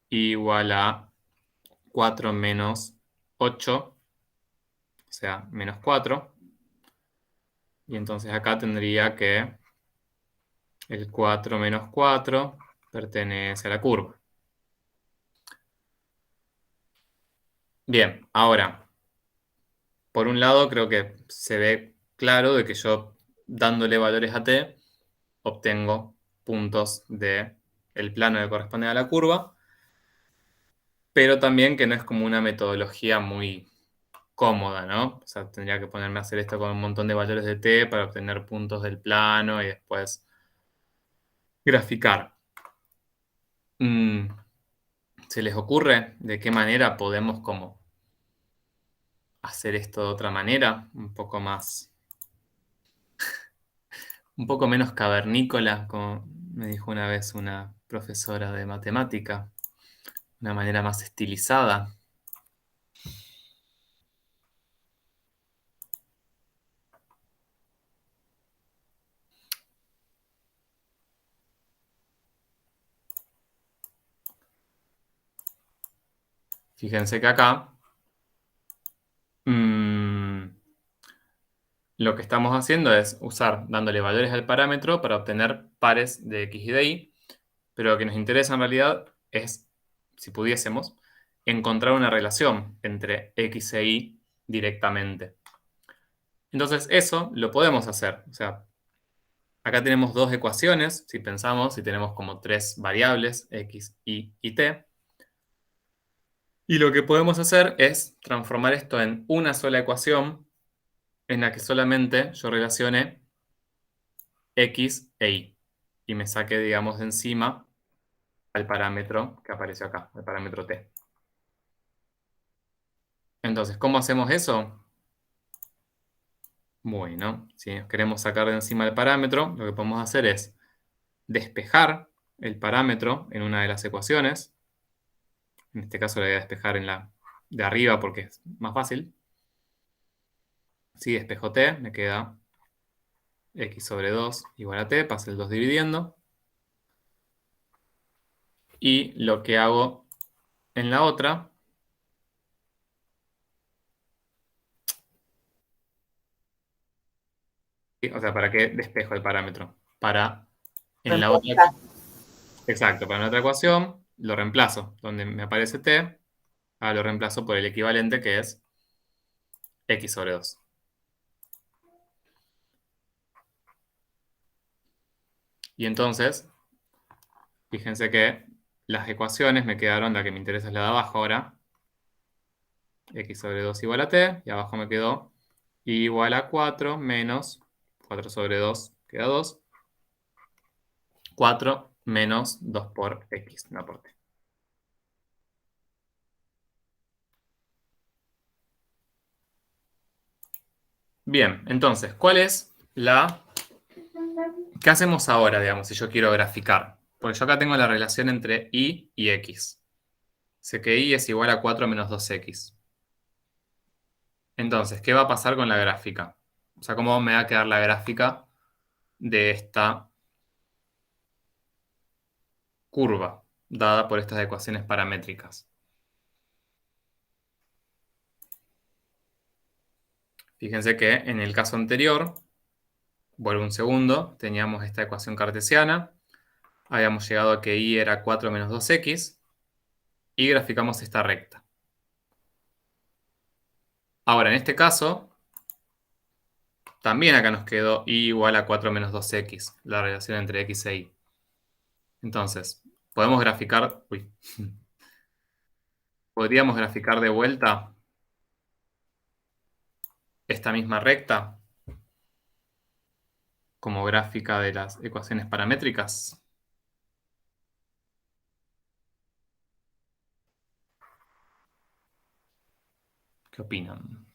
Igual a 4 menos 8, o sea, menos 4. Y entonces acá tendría que el 4 menos 4 pertenece a la curva. Bien, ahora, por un lado creo que se ve claro de que yo dándole valores a t obtengo puntos del plano que corresponde a la curva, pero también que no es como una metodología muy cómoda, ¿no? O sea, tendría que ponerme a hacer esto con un montón de valores de t para obtener puntos del plano y después graficar. ¿Se les ocurre de qué manera podemos como hacer esto de otra manera? Un poco más, un poco menos cavernícola, como me dijo una vez una profesora de matemática, una manera más estilizada. Fíjense que acá lo que estamos haciendo es dándole valores al parámetro para obtener pares de x y de y, pero lo que nos interesa en realidad es, si pudiésemos, encontrar una relación entre X e Y directamente. Entonces eso lo podemos hacer. O sea, acá tenemos dos ecuaciones, si pensamos, si tenemos como tres variables, X, Y y T. Y lo que podemos hacer es transformar esto en una sola ecuación en la que solamente yo relacione X e Y. Y me saque, digamos, de encima al parámetro que apareció acá, el parámetro T. Entonces, ¿cómo hacemos eso? Bueno, si nos queremos sacar de encima el parámetro, lo que podemos hacer es despejar el parámetro en una de las ecuaciones. En este caso lo voy a despejar en la de arriba porque es más fácil. Si despejo T, me queda X sobre 2 igual a T, pasa el 2 dividiendo. Y lo que hago en la otra o sea, ¿para qué despejo el parámetro? Para en la otra, Reemplazar. exacto, para la otra ecuación lo reemplazo. Donde me aparece T, ahora lo reemplazo por el equivalente que es X sobre 2. Y entonces, fíjense que las ecuaciones me quedaron, la que me interesa es la de abajo ahora. X sobre 2 igual a T, y abajo me quedó Y igual a 4 menos 4 sobre 2 queda 2. 4 menos 2 por X, no por T. Bien, entonces, ¿cuál es la... ¿Qué hacemos ahora, digamos, si yo quiero graficar? Porque yo acá tengo la relación entre Y y X. Sé que Y es igual a 4 menos 2X. Entonces, ¿qué va a pasar con la gráfica? O sea, ¿cómo me va a quedar la gráfica de esta curva dada por estas ecuaciones paramétricas? Fíjense que en el caso anterior, vuelvo un segundo, teníamos esta ecuación cartesiana, habíamos llegado a que Y era 4 menos 2X y graficamos esta recta. Ahora, en este caso, también acá nos quedó Y igual a 4 menos 2X, la relación entre X e Y. Entonces, podemos graficar... Uy. Podríamos graficar de vuelta esta misma recta como gráfica de las ecuaciones paramétricas. ¿Qué opinan?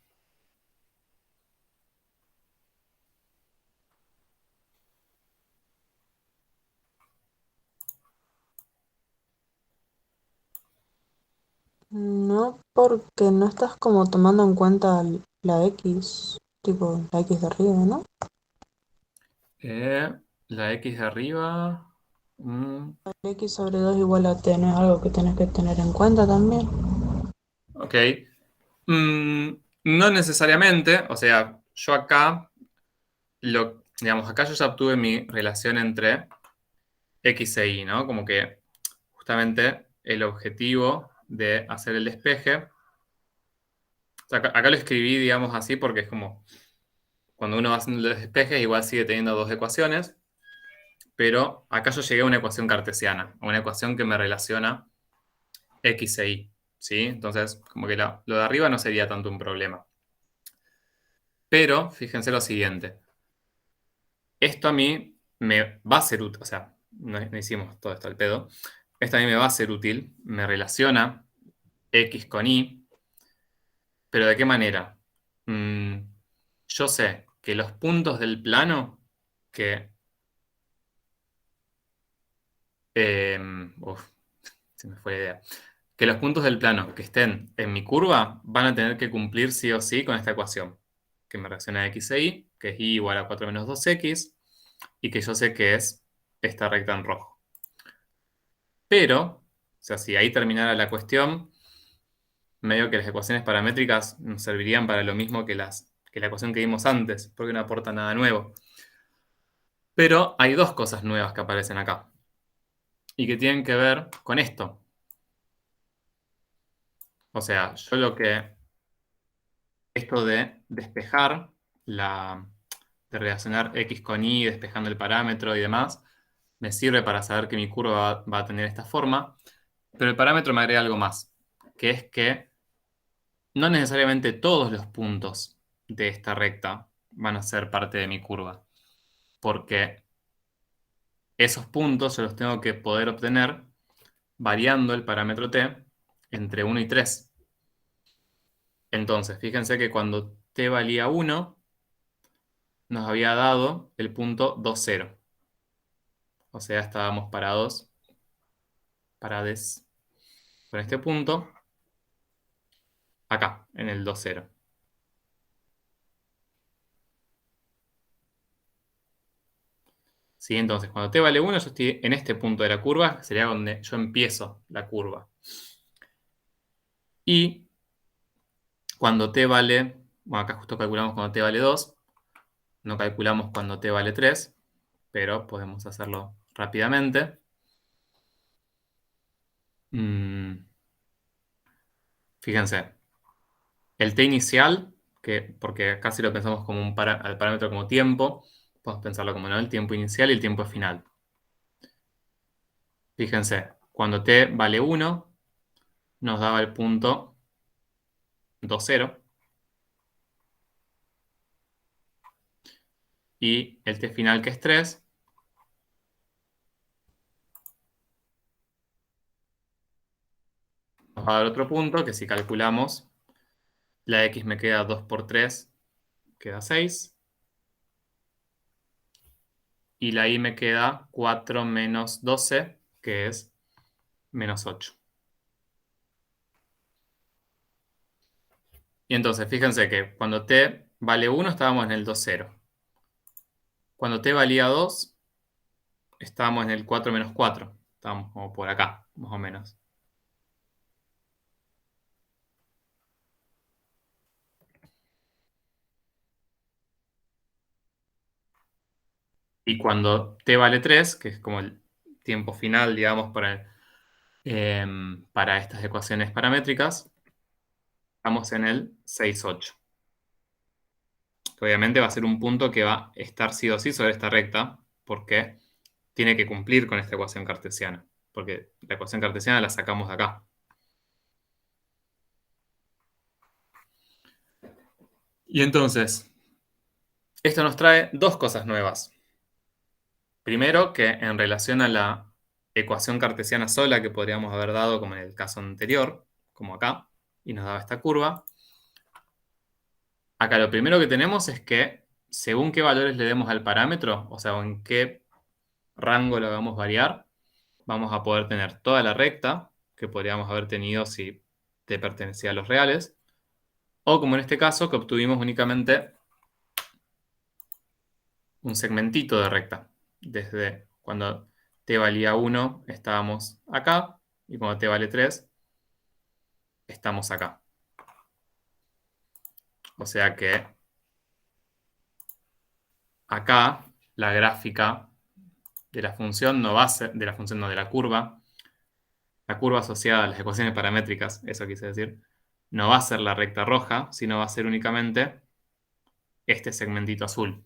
No, porque no estás como tomando en cuenta la X, tipo la X de arriba, ¿no? La X de arriba... La X sobre 2 igual a T, no es algo que tenés que tener en cuenta también. ok. No necesariamente. O sea, yo acá... digamos, acá yo ya obtuve mi relación entre X e Y, ¿no? Como que justamente el objetivo de hacer el despeje... O sea, acá lo escribí, digamos, así porque es como... Cuando uno va haciendo los despejes, igual sigue teniendo dos ecuaciones, pero acá yo llegué a una ecuación cartesiana, a una ecuación que me relaciona X e Y, ¿sí? Entonces, como que lo de arriba no sería tanto un problema. Pero, fíjense lo siguiente, esto a mí me va a ser útil, o sea, no hicimos todo esto al pedo, esto a mí me va a ser útil, me relaciona X con Y, pero ¿de qué manera? Mm, yo sé que los puntos del plano que... uf, se me fue la idea. Que los puntos del plano que estén en mi curva van a tener que cumplir sí o sí con esta ecuación, que me relaciona X e Y, que es Y igual a 4 menos 2X, y que yo sé que es esta recta en rojo. Pero, o sea, si ahí terminara la cuestión, medio que las ecuaciones paramétricas nos servirían para lo mismo que la ecuación que vimos antes, porque no aporta nada nuevo. Pero hay dos cosas nuevas que aparecen acá, y que tienen que ver con esto. O sea, yo lo que... Esto de despejar, de relacionar X con Y, despejando el parámetro y demás, me sirve para saber que mi curva va a tener esta forma, pero el parámetro me agrega algo más, que es que no necesariamente todos los puntos de esta recta van a ser parte de mi curva, porque esos puntos yo los tengo que poder obtener variando el parámetro t entre 1 y 3. Entonces, fíjense que cuando t valía 1, nos había dado el punto 2, 0. O sea, estábamos parades con este punto acá, en el 2, 0. ¿Sí? Entonces, cuando t vale 1, yo estoy en este punto de la curva, sería donde yo empiezo la curva. Y cuando t vale, bueno, acá justo calculamos cuando t vale 2, no calculamos cuando t vale 3, pero podemos hacerlo rápidamente. Fíjense, el t inicial, porque acá si lo pensamos como al parámetro como tiempo, podemos pensarlo como, ¿no?, el tiempo inicial y el tiempo final. Fíjense, cuando t vale 1, nos daba el punto 2, 0. Y el t final, que es 3, nos va a dar otro punto que si calculamos, la x me queda 2 por 3, queda 6. Y la y me queda 4 menos 12, que es menos 8. Y entonces, fíjense que cuando t vale 1, estábamos en el 2, 0. Cuando t valía 2, estábamos en el 4 menos 4. Estábamos como por acá, más o menos. Y cuando t vale 3, que es como el tiempo final, digamos, para estas ecuaciones paramétricas, estamos en el 6, 8. Obviamente va a ser un punto que va a estar sí o sí sobre esta recta, porque tiene que cumplir con esta ecuación cartesiana, porque la ecuación cartesiana la sacamos de acá. Y entonces, esto nos trae dos cosas nuevas. Primero, que en relación a la ecuación cartesiana sola que podríamos haber dado como en el caso anterior, como acá, y nos daba esta curva, acá lo primero que tenemos es que según qué valores le demos al parámetro, o sea, en qué rango lo hagamos variar, vamos a poder tener toda la recta que podríamos haber tenido si t pertenecía a los reales, o como en este caso, que obtuvimos únicamente un segmentito de recta. Desde cuando t valía 1 estábamos acá, y cuando t vale 3 estamos acá. O sea que acá la gráfica de la función no va a ser, de la función no, de la curva asociada a las ecuaciones paramétricas, eso quise decir, no va a ser la recta roja, sino va a ser únicamente este segmentito azul.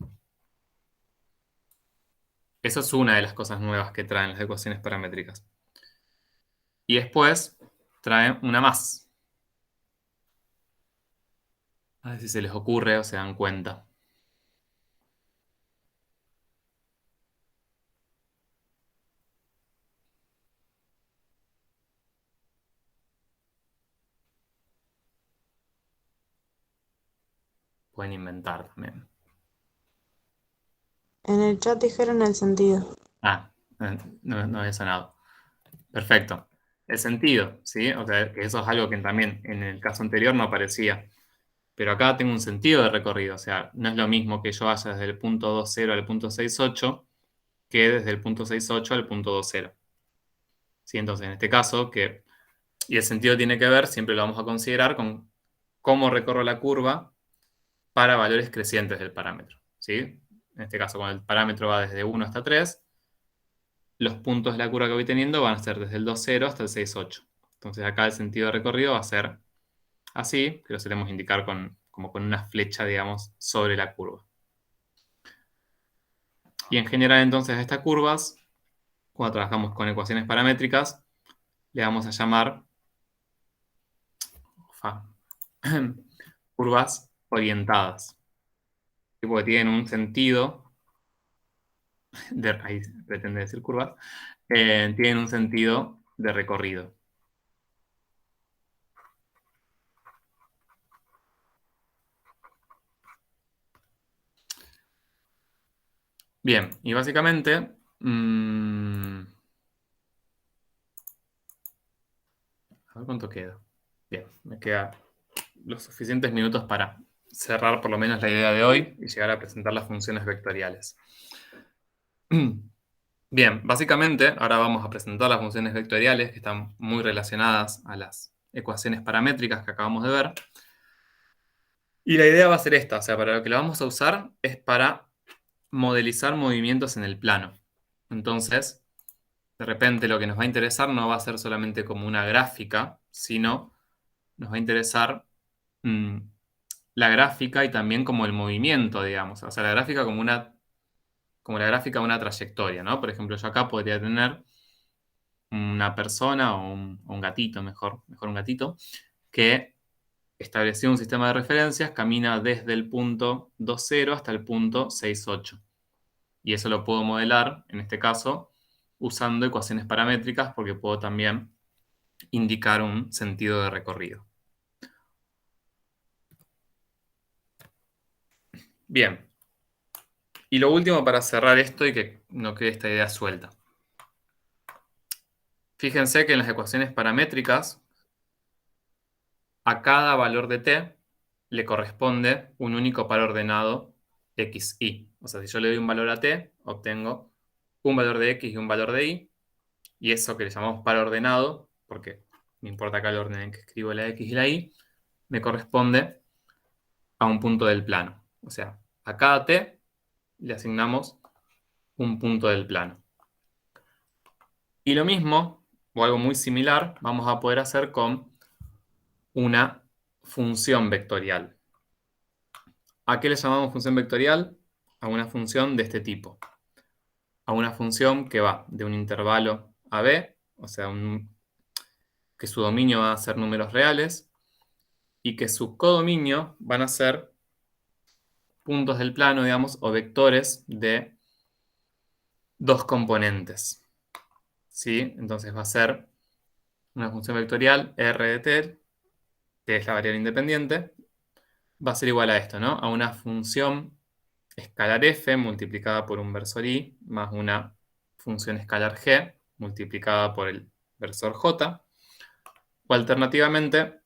Eso es una de las cosas nuevas que traen las ecuaciones paramétricas. Y después traen una más. A ver si se les ocurre o se dan cuenta. Pueden inventar también. En el chat dijeron el sentido. Ah, no había sonado. Perfecto. El sentido, ¿sí? O sea, que eso es algo que también en el caso anterior no aparecía. Pero acá tengo un sentido de recorrido. O sea, no es lo mismo que yo vaya desde el punto 2, 0 al punto 6, 8 que desde el punto 6, 8 al punto 2, 0. ¿Sí? Entonces, en este caso, y el sentido tiene que ver, siempre lo vamos a considerar con cómo recorro la curva para valores crecientes del parámetro. ¿Sí? En este caso, cuando el parámetro va desde 1 hasta 3, los puntos de la curva que voy teniendo van a ser desde el 2, 0 hasta el 6, 8. Entonces acá el sentido de recorrido va a ser así, que lo solemos indicar como con una flecha, digamos, sobre la curva. Y en general, entonces, a estas curvas, cuando trabajamos con ecuaciones paramétricas, le vamos a llamar curvas orientadas, porque tienen un sentido, ahí pretende decir curvas, tienen un sentido de recorrido. Bien, y básicamente, a ver cuánto queda. Bien, me queda los suficientes minutos para cerrar por lo menos la idea de hoy y llegar a presentar las funciones vectoriales. Bien, básicamente ahora vamos a presentar las funciones vectoriales que están muy relacionadas a las ecuaciones paramétricas que acabamos de ver. Y la idea va a ser esta, o sea, para lo que la vamos a usar es para modelizar movimientos en el plano. Entonces, de repente lo que nos va a interesar no va a ser solamente como una gráfica, sino nos va a interesar la gráfica y también como el movimiento, digamos. O sea, la gráfica como la gráfica de una trayectoria, ¿no? Por ejemplo, yo acá podría tener una persona o un gatito, mejor un gatito, que establecido un sistema de referencias, camina desde el punto 2,0 hasta el punto 6,8. Y eso lo puedo modelar, en este caso, usando ecuaciones paramétricas, porque puedo también indicar un sentido de recorrido. Bien. Y lo último para cerrar esto y que no quede esta idea suelta. Fíjense que en las ecuaciones paramétricas, a cada valor de t le corresponde un único par ordenado xy. O sea, si yo le doy un valor a t, obtengo un valor de x y un valor de y. Y eso que le llamamos par ordenado, porque me importa acá el orden en que escribo la x y la y, me corresponde a un punto del plano. O sea, a cada t le asignamos un punto del plano. Y lo mismo, o algo muy similar, vamos a poder hacer con una función vectorial. ¿A qué le llamamos función vectorial? A una función de este tipo. A una función que va de un intervalo a b, o sea, que su dominio va a ser números reales, y que su codominio van a ser puntos del plano, digamos, o vectores de dos componentes. ¿Sí? Entonces va a ser una función vectorial r de t, que es la variable independiente, va a ser igual a esto, ¿no? A una función escalar f multiplicada por un versor y más una función escalar g multiplicada por el versor j, o alternativamente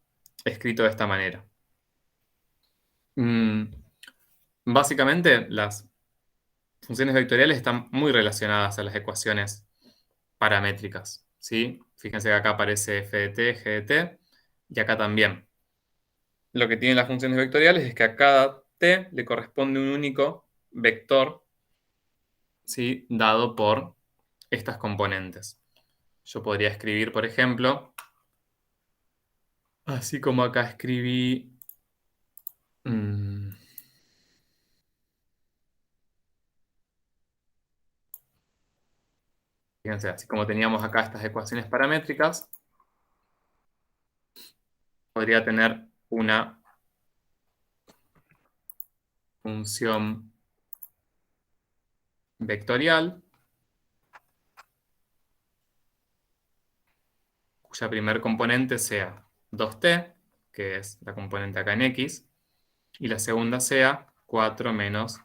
escrito de esta manera. Básicamente, las funciones vectoriales están muy relacionadas a las ecuaciones paramétricas, ¿sí? Fíjense que acá aparece f de t, g de t, y acá también. Lo que tienen las funciones vectoriales es que a cada t le corresponde un único vector, ¿sí? Dado por estas componentes. Yo podría escribir, por ejemplo, así como acá escribí... fíjense, así como teníamos acá estas ecuaciones paramétricas, podría tener una función vectorial cuya primer componente sea 2t, que es la componente acá en x, y la segunda sea 4 menos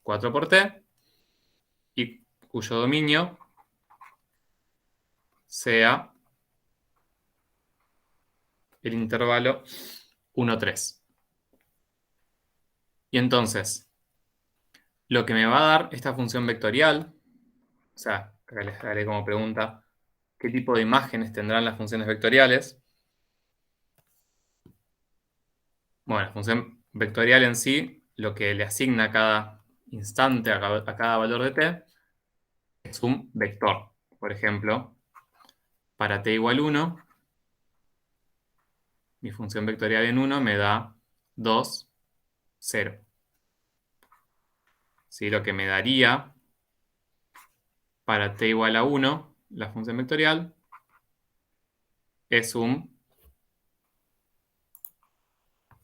4 por t, y cuyo dominio sea el intervalo 1, 3. Y entonces, lo que me va a dar esta función vectorial, o sea, acá les daré como pregunta, ¿qué tipo de imágenes tendrán las funciones vectoriales? Bueno, la función vectorial en sí, lo que le asigna a cada instante, a cada valor de t, es un vector. Por ejemplo, para t igual 1, mi función vectorial en 1 me da 2, 0. ¿Sí? Lo que me daría para t igual a 1, la función vectorial, es un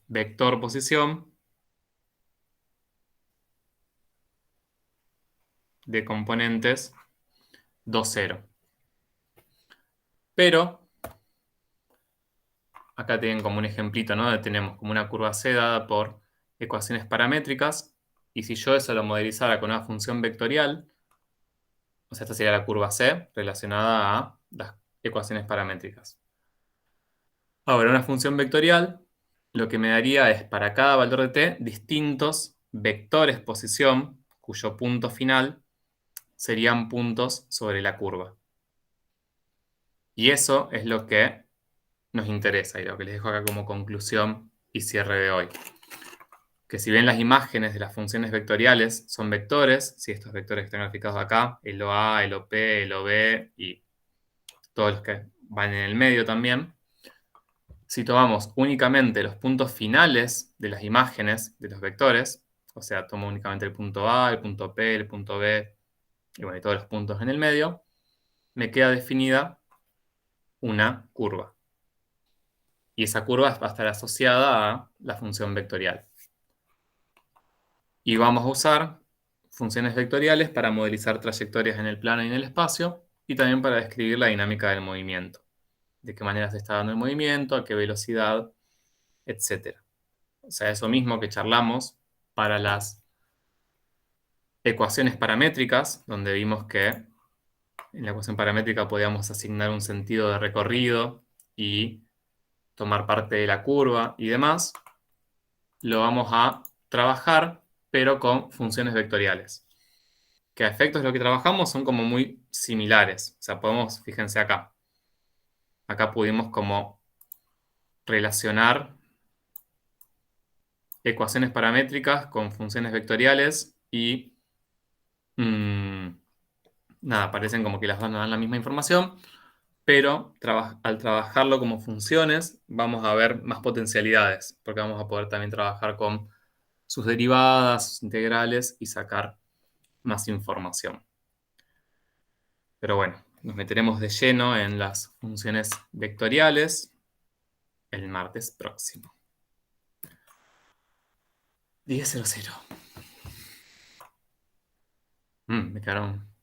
vector posición de componentes 2, 0. Pero acá tienen como un ejemplito, ¿no? Tenemos como una curva C dada por ecuaciones paramétricas. Y si yo eso lo modelizara con una función vectorial, o sea, esta sería la curva C relacionada a las ecuaciones paramétricas. Ahora, una función vectorial lo que me daría es para cada valor de t distintos vectores posición cuyo punto final serían puntos sobre la curva. Y eso es lo que nos interesa y lo que les dejo acá como conclusión y cierre de hoy. Que si bien las imágenes de las funciones vectoriales son vectores, si estos vectores que están graficados acá, el OA, el OP, el OB y todos los que van en el medio también, si tomamos únicamente los puntos finales de las imágenes de los vectores, o sea, tomo únicamente el punto A, el punto P, el punto B, y bueno, y todos los puntos en el medio, me queda definida una curva. Y esa curva va a estar asociada a la función vectorial. Y vamos a usar funciones vectoriales para modelizar trayectorias en el plano y en el espacio, y también para describir la dinámica del movimiento. De qué manera se está dando el movimiento, a qué velocidad, etc. O sea, eso mismo que charlamos para las ecuaciones paramétricas, donde vimos que en la ecuación paramétrica podíamos asignar un sentido de recorrido y tomar parte de la curva y demás, lo vamos a trabajar, pero con funciones vectoriales. Que a efectos de lo que trabajamos son como muy similares. O sea, podemos, fíjense acá. Acá pudimos como relacionar ecuaciones paramétricas con funciones vectoriales y nada, parecen como que las dos nos dan la misma información, pero al trabajarlo como funciones vamos a ver más potencialidades, porque vamos a poder también trabajar con sus derivadas, sus integrales y sacar más información. Pero bueno, nos meteremos de lleno en las funciones vectoriales el martes próximo. 10:00. Me quedaron